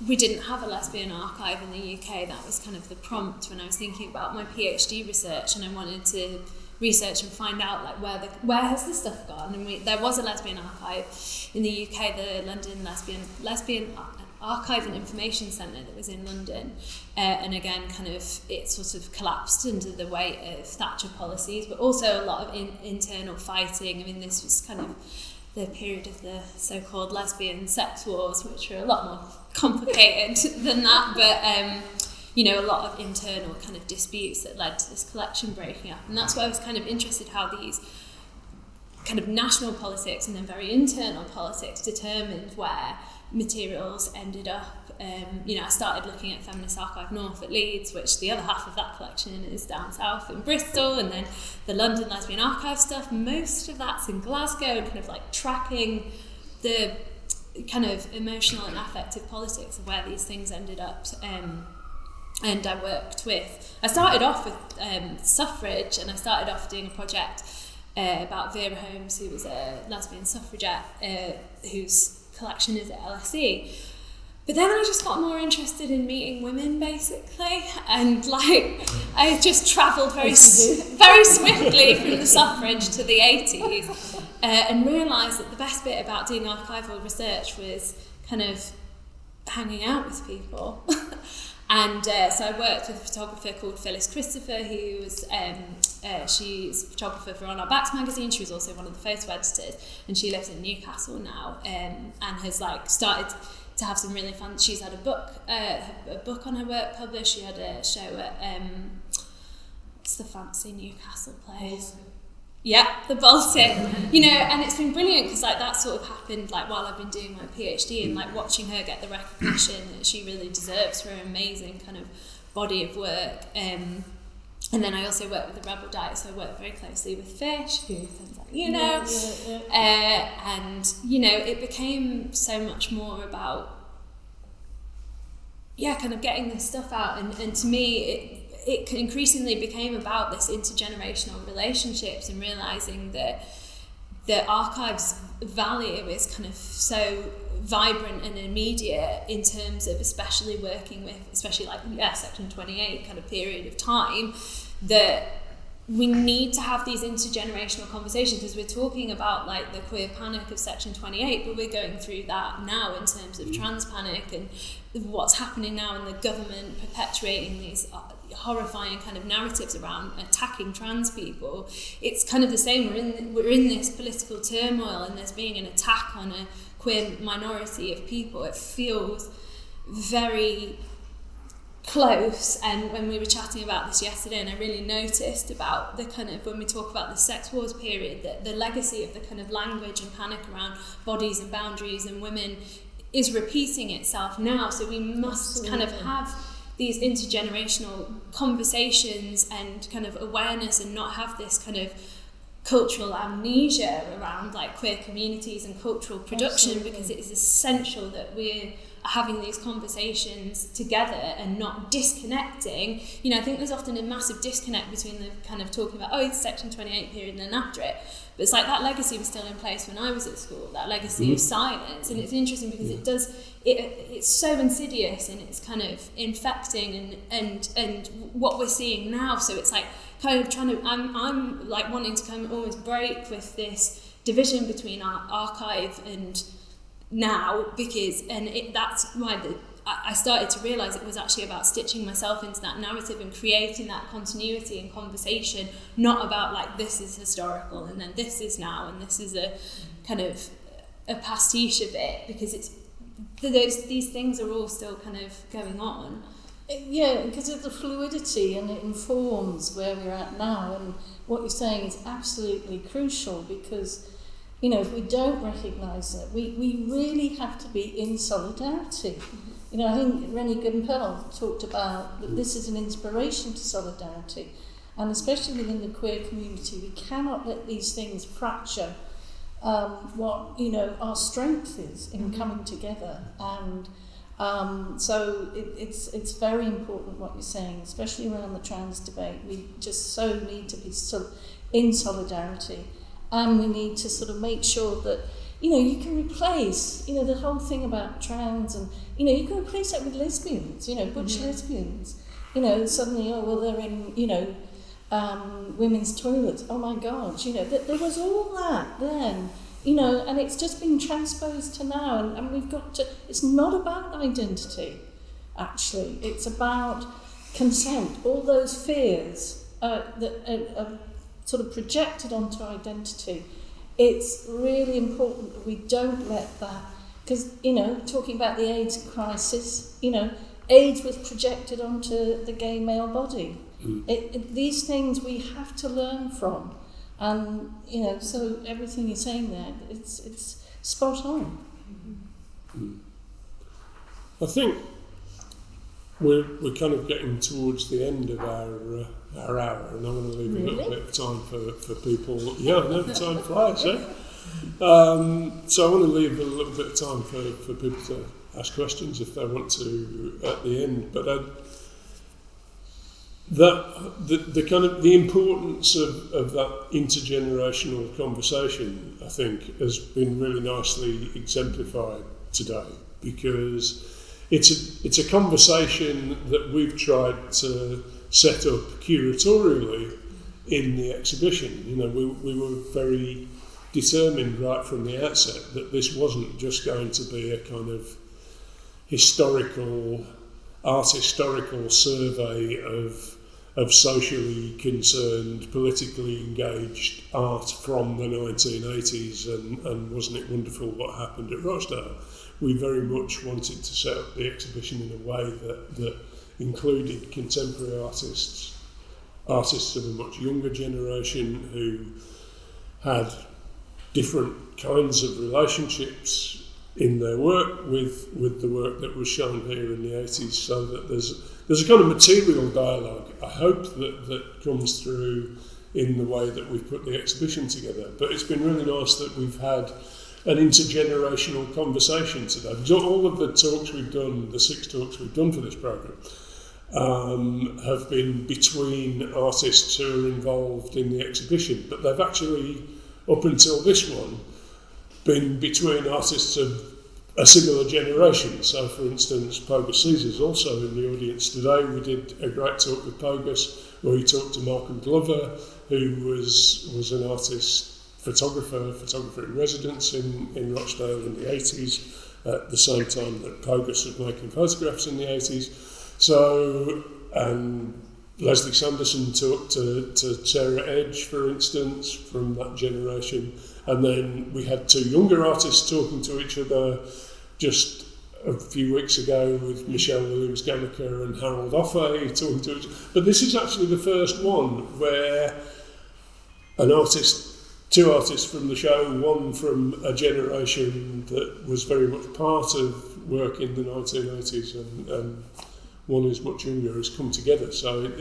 we didn't have a lesbian archive in the UK. That was kind of the prompt when I was thinking about my PhD research, and I wanted to research and find out where has this stuff gone. And there was a lesbian archive in the UK, the London Lesbian Archive and Information Centre that was in London, and again it sort of collapsed under the weight of Thatcher policies, but also a lot of internal fighting. This was kind of the period of the so-called lesbian sex wars, which were a lot more complicated than that, but a lot of internal kind of disputes that led to this collection breaking up. And that's why I was kind of interested how these kind of national politics and then very internal politics determined where materials ended up. I started looking at Feminist Archive North at Leeds, which the other half of that collection is down south in Bristol, and then the London Lesbian Archive stuff, most of that's in Glasgow, and kind of like tracking the kind of emotional and affective politics of where these things ended up. And I started off with suffrage, and I started off doing a project about Vera Holmes, who was a lesbian suffragette whose collection is at LSE. But then I just got more interested in meeting women, basically, and I just travelled very swiftly from the suffrage to the 80s, and realised that the best bit about doing archival research was kind of hanging out with people. And so I worked with a photographer called Phyllis Christopher, who was she's a photographer for On Our Backs magazine. She was also one of the photo editors, and she lives in Newcastle now, and has started to have some really fun. She's had a book on her work published. She had a show at what's the fancy Newcastle place? Yeah, the Baltic. And it's been brilliant because that sort of happened while I've been doing my PhD, and watching her get the recognition that she really deserves for her amazing kind of body of work. And then I also work with the Rebel Diet, so I work very closely with Fish, who turns out and it became so much more about kind of getting this stuff out, and to me it increasingly became about this intergenerational relationships, and realising that the archive's value is kind of so vibrant and immediate in terms of especially working with, Section 28 kind of period of time, that we need to have these intergenerational conversations, because we're talking about the queer panic of Section 28, but we're going through that now in terms of trans panic and what's happening now in the government perpetuating these horrifying kind of narratives around attacking trans people. It's kind of the same. We're in this political turmoil, and there's being an attack on a queer minority of people. It feels very close. And when we were chatting about this yesterday, and I really noticed about the kind of, when we talk about the sex wars period, that the legacy of the kind of language and panic around bodies and boundaries and women is repeating itself now. So we must kind of have these intergenerational conversations and kind of awareness, and not have this kind of cultural amnesia around like queer communities and cultural production, because it is essential that we're having these conversations together and not disconnecting. You know, I think there's often a massive disconnect between the kind of talking about, it's Section 28 period and then after it. But it's like that legacy was still in place when I was at school, that legacy of silence. And it's interesting because it's so insidious, and it's kind of infecting and what we're seeing now. So it's like kind of trying to, I'm like wanting to kind of almost break with this division between our archive and now, because that's why I started to realise it was actually about stitching myself into that narrative and creating that continuity and conversation, not about like this is historical and then this is now and this is a kind of a pastiche of it, because it's these things are all still kind of going on. Yeah, because of the fluidity, and it informs where we're at now, and what you're saying is absolutely crucial, because you know, if we don't recognise it, we really have to be in solidarity. You know, I think Rennie Gumpel talked about that this is an inspiration to solidarity, and especially within the queer community, we cannot let these things fracture what, you know, our strength is in coming together. And so it's very important what you're saying, especially around the trans debate. We just so need to be in solidarity. And we need to sort of make sure that, you know, you can replace, you know, the whole thing about trans, and, you know, you can replace that with lesbians, you know, butch lesbians. You know, suddenly, oh, well, they're in, you know, women's toilets. Oh, my God, you know, there was all that then, you know, and it's just been transposed to now. And we've got to, it's not about identity, actually. It's about consent. All those fears that are sort of projected onto identity. It's really important that we don't let that, because, you know, talking about the AIDS crisis, you know, AIDS was projected onto the gay male body. These things we have to learn from, and, you know, so everything you're saying there, it's spot on. I think we're kind of getting towards the end of our hour, and I want to leave a little bit of time for people. Yeah, I know, time flies, eh? So I want to leave a little bit of time for people to ask questions if they want to at the end. But the kind of the importance of that intergenerational conversation, I think, has been really nicely exemplified today, because it's a conversation that we've tried to set up curatorially in the exhibition. You know, we were very determined right from the outset that this wasn't just going to be a kind of art historical survey of socially concerned, politically engaged art from the 1980s, and wasn't it wonderful what happened at Rochdale. We very much wanted to set up the exhibition in a way that included contemporary artists of a much younger generation who had different kinds of relationships in their work with the work that was shown here in the 80s, so that there's a kind of material dialogue, I hope, that comes through in the way that we've put the exhibition together. But it's been really nice that we've had an intergenerational conversation today. Because all of the talks we've done, the 6 talks we've done for this programme, have been between artists who are involved in the exhibition, but they've actually, up until this one, been between artists of a similar generation. So, for instance, Pogus Caesar's also in the audience today. We did a great talk with Pogus, where he talked to Malcolm Glover, who was an artist, photographer in residence in Rochdale in the 80s, at the same time that Pogus was making photographs in the 80s. So, and Leslie Sanderson talked to Sarah Edge, for instance, from that generation. And then we had 2 younger artists talking to each other just a few weeks ago, with Michelle Williams-Gamaker and Harold Offey talking to each other. But this is actually the first one where an artist two artists from the show, one from a generation that was very much part of work in the 1980s, and one who's much younger, has come together. So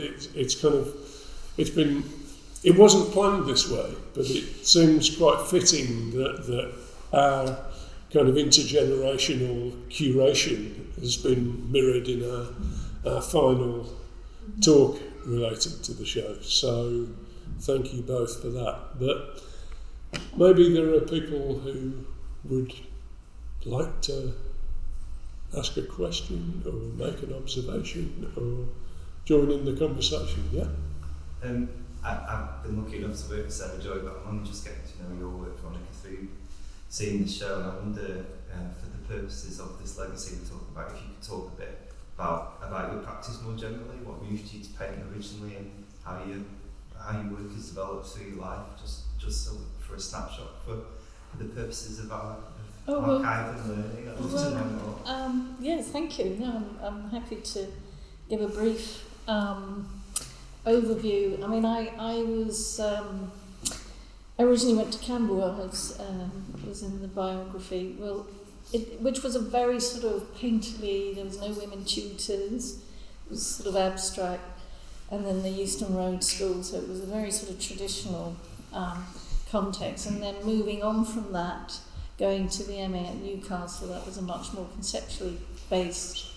it wasn't planned this way, but it seems quite fitting that our kind of intergenerational curation has been mirrored in our final talk related to the show. So thank you both for that. But maybe there are people who would like to ask a question or make an observation or join in the conversation. Yeah? I've been lucky enough to work with Sarah Joy, but I'm only just getting to know your work, Veronica, through seeing the show, and I wonder, for the purposes of this legacy we're talking about, if you could talk a bit about your practice more generally, what moved you to paint originally, and how your work has developed through your life, just so for a snapshot for the purposes of our archive and learning. I'd love to know more. Yes, thank you. No, I'm happy to give a brief overview. I mean, I was I originally went to Camberwell, as was in the biography. Well, which was a very sort of painterly. There was no women tutors. It was sort of abstract, and then the Euston Road School. So it was a very sort of traditional context. And then moving on from that, going to the MA at Newcastle, that was a much more conceptually based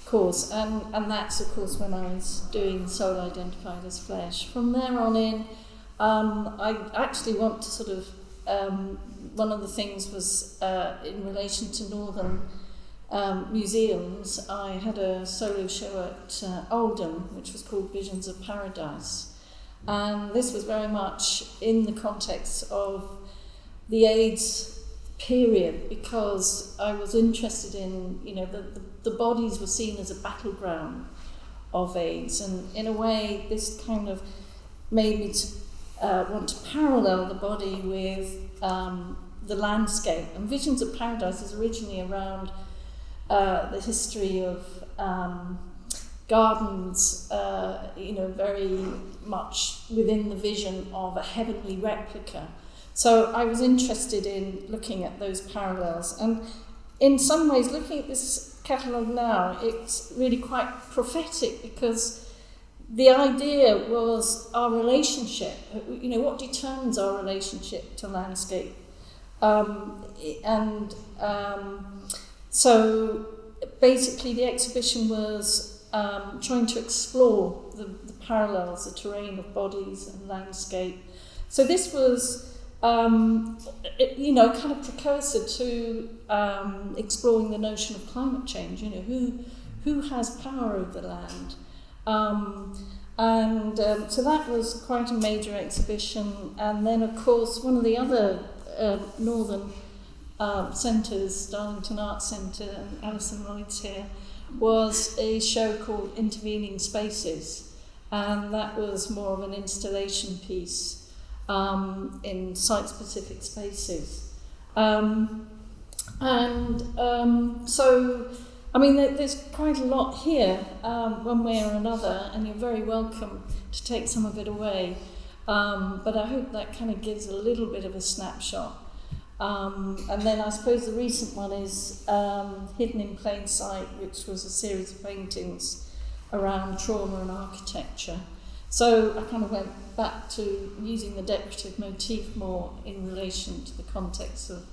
course, and that's of course when I was doing Soul Identified as Flesh. From there on in, I actually want to sort of, one of the things was in relation to Northern museums. I had a solo show at Oldham, which was called Visions of Paradise, and this was very much in the context of the AIDS period, because I was interested in, the bodies were seen as a battleground of AIDS, and in a way this kind of made me want to parallel the body with the landscape. And Visions of Paradise is originally around the history of gardens, very much within the vision of a heavenly replica. So I was interested in looking at those parallels, and in some ways looking at this catalogue now, it's really quite prophetic, because the idea was our relationship, what determines our relationship to landscape. So basically the exhibition was trying to explore the parallels, the terrain of bodies and landscape. So this was kind of precursor to exploring the notion of climate change. Who has power over the land? So that was quite a major exhibition. And then, of course, one of the other northern centres, Darlington Arts Centre, and Alison Lloyd's here, was a show called Intervening Spaces, and that was more of an installation piece in site-specific spaces. So, I mean, there's quite a lot here, one way or another, and you're very welcome to take some of it away. But I hope that kind of gives a little bit of a snapshot. And then I suppose the recent one is Hidden in Plain Sight, which was a series of paintings around trauma and architecture. So I kind of went back to using the decorative motif more in relation to the context of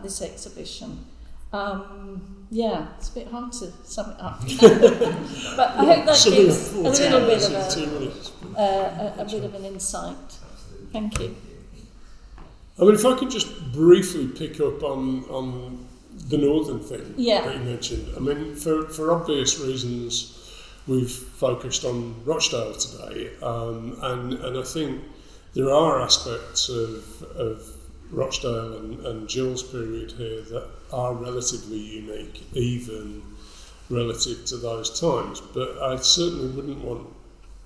this exhibition. It's a bit hard to sum it up. But I hope that gives a little bit of bit of an insight. Thank you. I mean, if I could just briefly pick up on the northern thing that you mentioned. I mean, for obvious reasons, we've focused on Rochdale today, and I think there are aspects of Rochdale and Jill's period here that are relatively unique, even relative to those times. But I certainly wouldn't want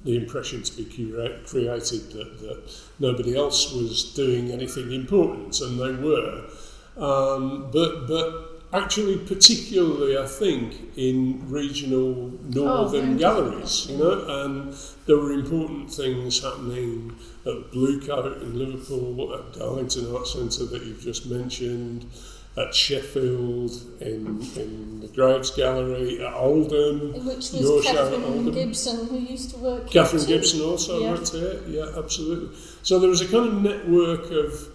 the impression to be created that nobody else was doing anything important, and they were. But actually particularly, I think, in regional northern galleries, you know, and there were important things happening at Bluecoat in Liverpool, at Darlington Art Centre that you've just mentioned, at Sheffield, in the Graves Gallery, at Oldham. Which your was show at Catherine Oldham. Gibson, who used to work here Catherine too. Gibson also Yeah. worked here, yeah, absolutely. So there was a kind of network of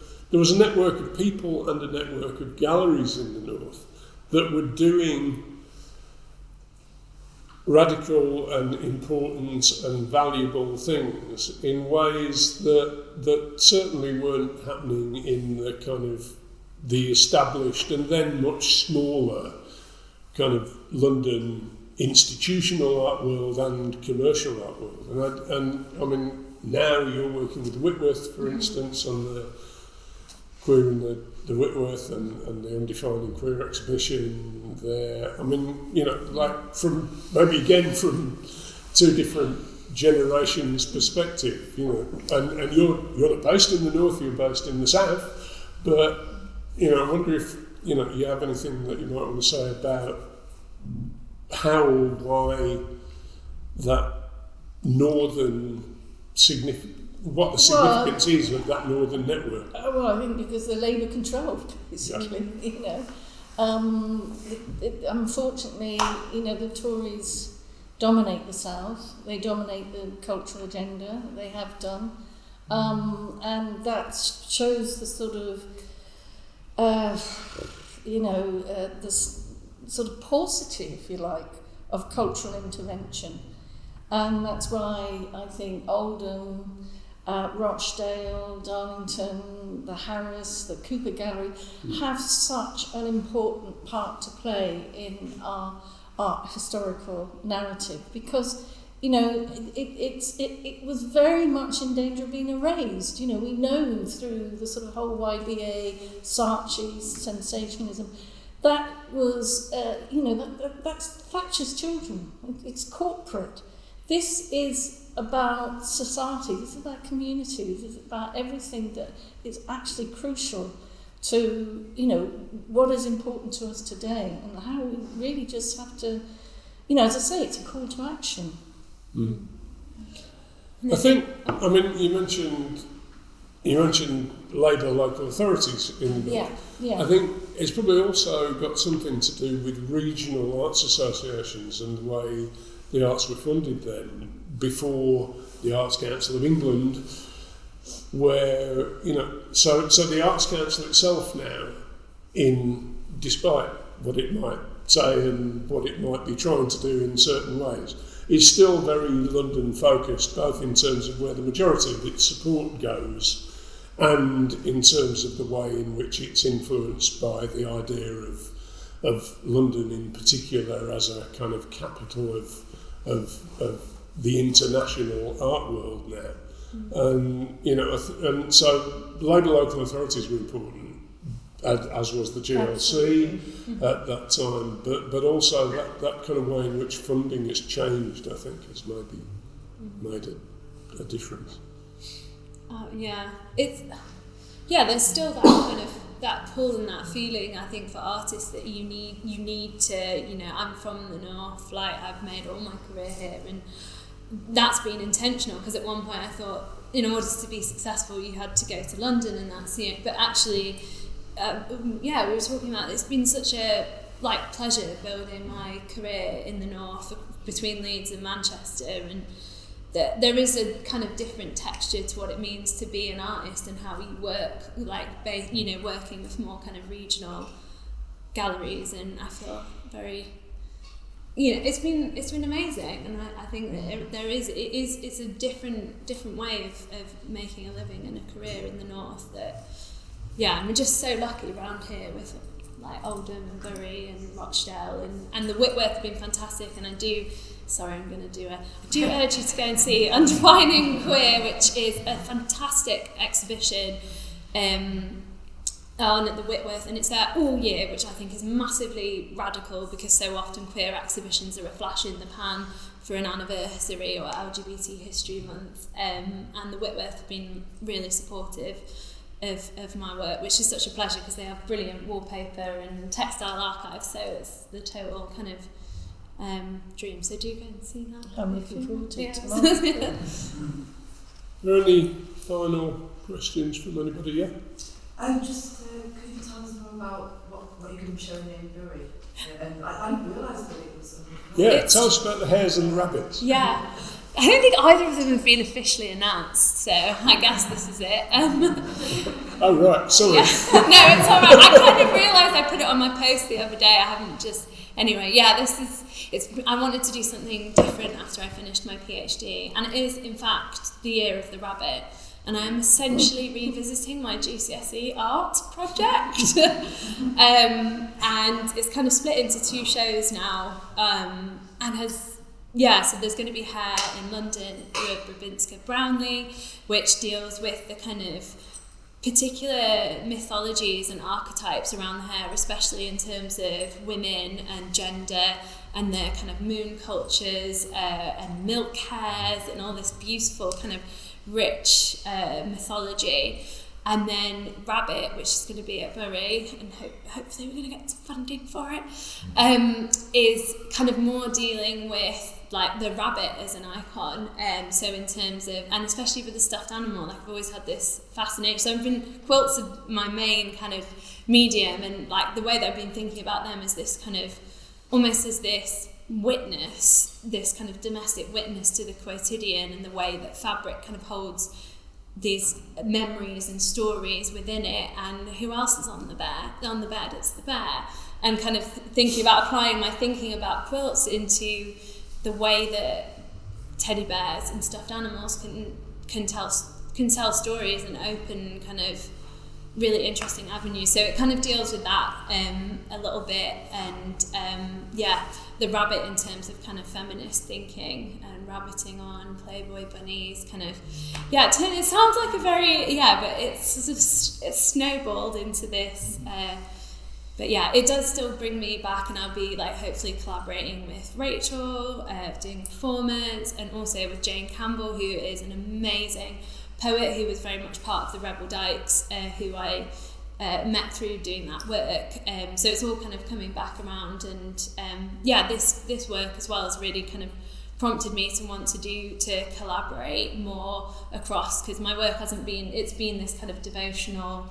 people and a network of galleries in the north that were doing radical and important and valuable things in ways that certainly weren't happening in the kind of the established and then much smaller kind of London institutional art world and commercial art world. And I mean, now you're working with Whitworth, for instance, on the Queer in the Whitworth and the Undefining Queer exhibition there. I mean, you know, like from two different generations perspective, you know, and you're not based in the north, you're based in the south, but, you know, I wonder if, you know, you have anything that you might want to say about how or why that northern what the significance is of that northern network. Well, I think because they're Labour controlled, basically, you know. Unfortunately, you know, the Tories dominate the South. They dominate the cultural agenda. They have done. And that shows the sort of, this sort of paucity, if you like, of cultural intervention. And that's why I think Oldham, Rochdale, Darlington, the Harris, the Cooper Gallery have such an important part to play in our art historical narrative, because, you know, it was very much in danger of being erased. You know, we know through the sort of whole YBA, Saatchi's sensationalism, that was, that's Thatcher's children. It's corporate. This is about society, this is about community, this is about everything that is actually crucial to, you know, what is important to us today, and how we really just have to, you know, as I say, it's a call to action. Mm. I think, I mean, you mentioned Labour local authorities in the north. Yeah. I think it's probably also got something to do with regional arts associations and the way the arts were funded then, before the Arts Council of England, where, you know, so the Arts Council itself now, despite what it might say and what it might be trying to do in certain ways, is still very London focused, both in terms of where the majority of its support goes and in terms of the way in which it's influenced by the idea of London in particular as a kind of capital of the international art world now. And, you know, and so Labour local authorities were important, as was the GLC at that time, but also that kind of way in which funding has changed, I think, has maybe made a difference. There's still that kind of that pull and that feeling, I think, for artists that you need to, you know, I'm from the north, like I've made all my career here, and that's been intentional, because at one point I thought in order to be successful you had to go to London, and that's, you know, but actually we were talking about it's been such a pleasure building my career in the north between Leeds and Manchester, and there is a kind of different texture to what it means to be an artist and how you work, working with more kind of regional galleries, and I feel very, you know, it's been amazing, and I think that it's a different way of making a living and a career in the north. And we're just so lucky around here with like Oldham and Bury and Rochdale, and the Whitworth have been fantastic, and I do urge you to go and see Undefining Queer, which is a fantastic exhibition on at the Whitworth, and it's there all year, which I think is massively radical, because so often queer exhibitions are a flash in the pan for an anniversary or LGBT History Month, and the Whitworth have been really supportive. of my work, which is such a pleasure because they have brilliant wallpaper and textile archives, so it's the total kind of dream. So do go and see that. I'm looking forward to it tomorrow. Are there any final questions from anybody? Yeah? Just could you tell us more about what you're going to be showing in Bury? And I didn't realise that it was... Tell us about the hares and the rabbits. Yeah. I don't think either of them have been officially announced, so I guess this is it. Oh, right, sorry. Yeah. No, it's all right. I kind of realised I put it on my post the other day. I haven't just... Anyway, yeah, I wanted to do something different after I finished my PhD, and it is, in fact, the year of the rabbit. And I'm essentially revisiting my GCSE art project. And it's kind of split into 2 shows now, and has... Yeah, so there's going to be Hair in London with Rabinska Brownlee, which deals with the kind of particular mythologies and archetypes around the hair, especially in terms of women and gender and their kind of moon cultures and milk hares and all this beautiful kind of rich mythology. And then Rabbit, which is going to be at Bury, and hopefully we're going to get some funding for it, is kind of more dealing with like the rabbit as an icon. So in terms of, and especially with the stuffed animal, like I've always had this fascination. So quilts are my main kind of medium, and like the way that I've been thinking about them is this kind of, almost as this witness, this kind of domestic witness to the quotidian, and the way that fabric kind of holds these memories and stories within it. And who else is on the bed? It's the bear. And kind of thinking about applying my thinking about quilts into the way that teddy bears and stuffed animals can tell stories and open kind of really interesting avenues. So it kind of deals with that a little bit, and the rabbit in terms of kind of feminist thinking and rabbiting on Playboy bunnies, kind of, it sounds like a very, but it's sort of, it's snowballed into this, but yeah, it does still bring me back, and I'll be like hopefully collaborating with Rachel, doing a performance, and also with Jane Campbell, who is an amazing poet who was very much part of the Rebel Dykes, who I met through doing that work. So it's all kind of coming back around, and this work as well has really kind of prompted me to want to collaborate more across, because my work it's been this kind of devotional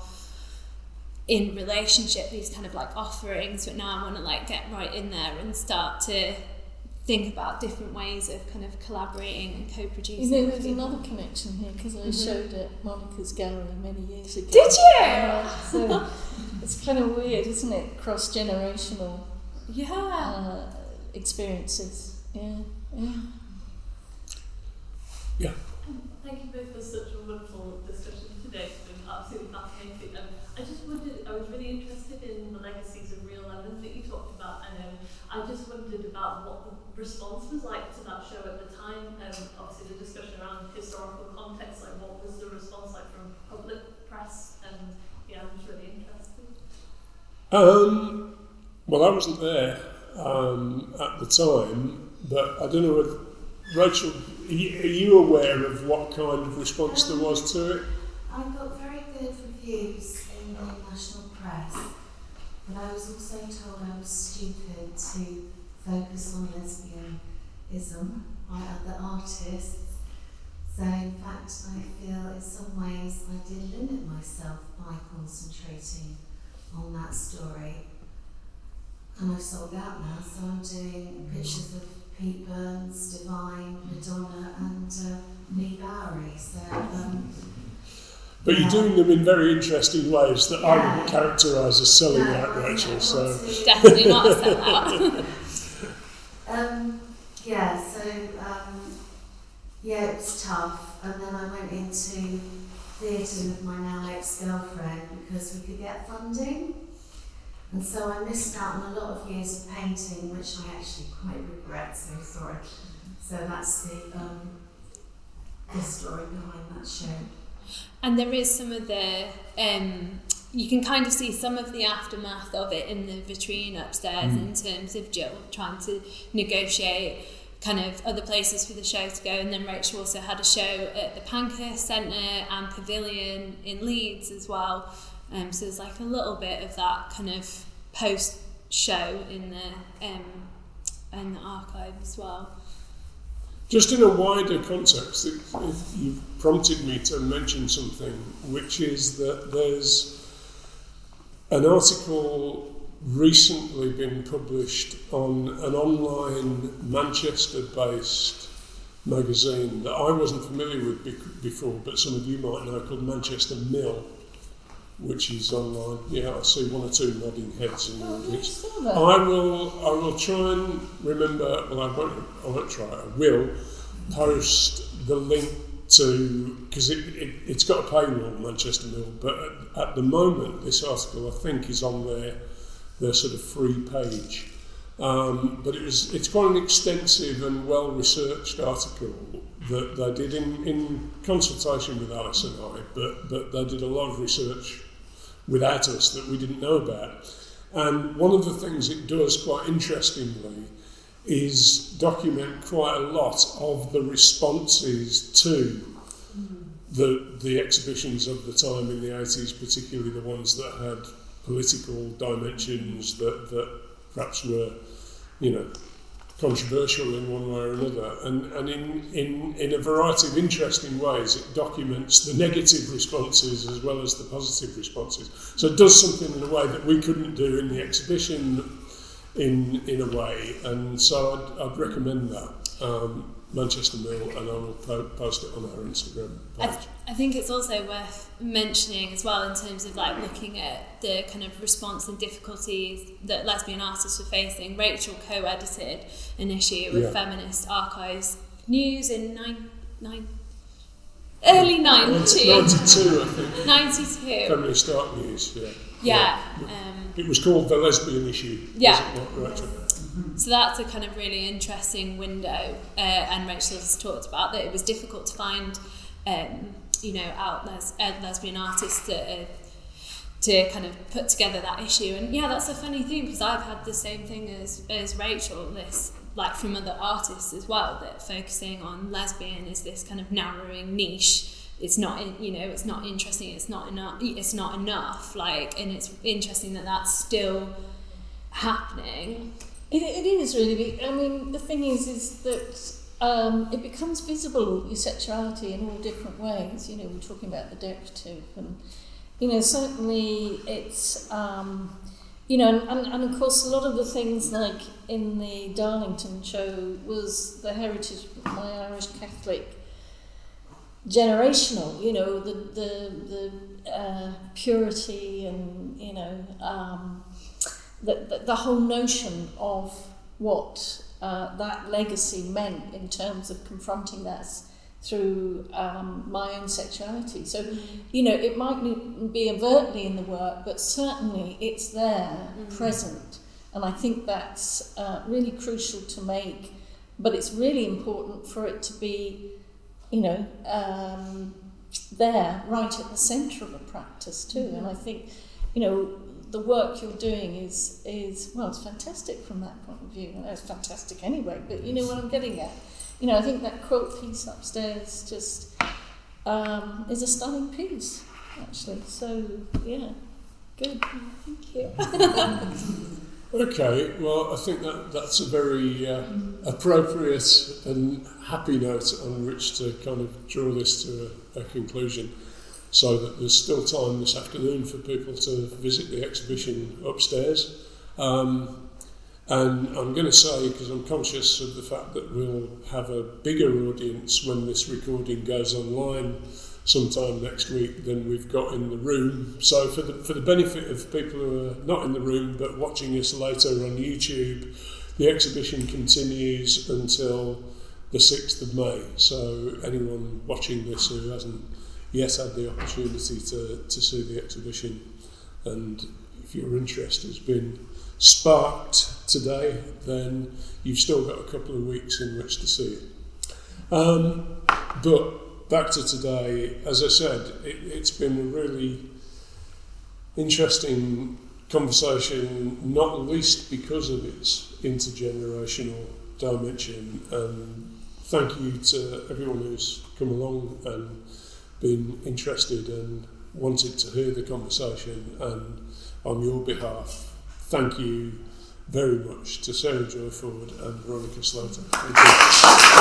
in relationship, these kind of like offerings, but now I want to like get right in there and start to think about different ways of kind of collaborating and co-producing. You know, there's another connection here, because I showed at Monica's gallery many years ago. Did you? So it's kind of weird, isn't it? Cross-generational experiences. Yeah. Thank you both for such a wonderful discussion today. It's been absolutely fascinating. I just wondered, I was really interested in the legacies of real lemon that you talked about, and I just wondered about what the response was like to that show at the time. Obviously the discussion around historical context, like what was the response like from public press, and I'm just really interested. Well, I wasn't there at the time, but I don't know if Rachel, are you aware of what kind of response there was to it? I got very good reviews in the national press, but I was also told I was stupid to focus on lesbianism by other artists. So in fact I feel in some ways I did limit myself by concentrating on that story. And I've sold out now, so I'm doing pictures of Pete Burns, Divine, Madonna, and Lee Bowery. So, but you're doing them in very interesting ways that I wouldn't characterise as selling out, Rachel. So definitely not a sellout. It was tough, and then I went into theatre with my now ex-girlfriend because we could get funding. And so I missed out on a lot of years of painting, which I actually quite regret, so sorry. So that's the story behind that show. And there is some of the, you can kind of see some of the aftermath of it in the vitrine upstairs in terms of Jill trying to negotiate kind of other places for the show to go. And then Rachel also had a show at the Pankhurst Centre and Pavilion in Leeds as well. So there's like a little bit of that kind of post-show in the archive as well. Just in a wider context, you've prompted me to mention something, which is that there's an article recently been published on an online Manchester-based magazine that I wasn't familiar with before, but some of you might know, called Manchester Mill, which is online. Yeah, I see one or two nodding heads in the audience. I will try and remember. Well, I won't try. I will post the link to, because it's got a paywall, Manchester Mill, but at the moment this article I think is on their sort of free page. But it's quite an extensive and well-researched article that they did in consultation with Alice and I, but they did a lot of research without us that we didn't know about. And one of the things it does, quite interestingly, is document quite a lot of the responses to the exhibitions of the time in the 80s, particularly the ones that had political dimensions that perhaps were, controversial in one way or another. And in a variety of interesting ways, it documents the negative responses as well as the positive responses. So it does something in a way that we couldn't do in the exhibition in a way. And so I'd recommend that. Manchester Mill, and I will post it on our Instagram page. I think it's also worth mentioning as well in terms of like looking at the kind of response and difficulties that lesbian artists were facing. Rachel co-edited an issue with Feminist Archives News in early 92. 92, I think. 92. Feminist Art News, Yeah. It was called The Lesbian Issue. Yeah. Was it not, Rachel? So that's a kind of really interesting window, and Rachel has talked about that it was difficult to find, out lesbian artists to kind of put together that issue. And yeah, that's a funny thing because I've had the same thing as Rachel, this like from other artists as well, that focusing on lesbian is this kind of narrowing niche. It's not, it's not interesting. It's not enough. Like, and it's interesting that that's still happening. It is really big. I mean, the thing is that it becomes visible, your sexuality, in all different ways. We're talking about the decorative, and certainly it's and of course a lot of the things like in the Darlington show was the heritage of my Irish Catholic generational. The purity and the whole notion of what that legacy meant in terms of confronting that through my own sexuality. So, it might not be overtly in the work, but certainly it's there, present. And I think that's really crucial to make, but it's really important for it to be, there, right at the centre of a practice too. And I think, the work you're doing is it's fantastic from that point of view. It's fantastic anyway, but you know what I'm getting at. I think that quote piece upstairs just is a stunning piece, actually. So, yeah, good. Thank you. Okay, well, I think that's a very appropriate and happy note on which to kind of draw this to a conclusion, so that there's still time this afternoon for people to visit the exhibition upstairs. And I'm going to say, because I'm conscious of the fact that we'll have a bigger audience when this recording goes online sometime next week than we've got in the room. So for the benefit of people who are not in the room but watching us later on YouTube, the exhibition continues until the 6th of May. So anyone watching this who hasn't yet had the opportunity to see the exhibition, and if your interest has been sparked today, then you've still got a couple of weeks in which to see it. But back to today, as I said, it's been a really interesting conversation, not least because of its intergenerational dimension. And thank you to everyone who's come along and been interested and wanted to hear the conversation. And on your behalf, thank you very much to Sarah Joy Ford and Veronica Slater. Thank you.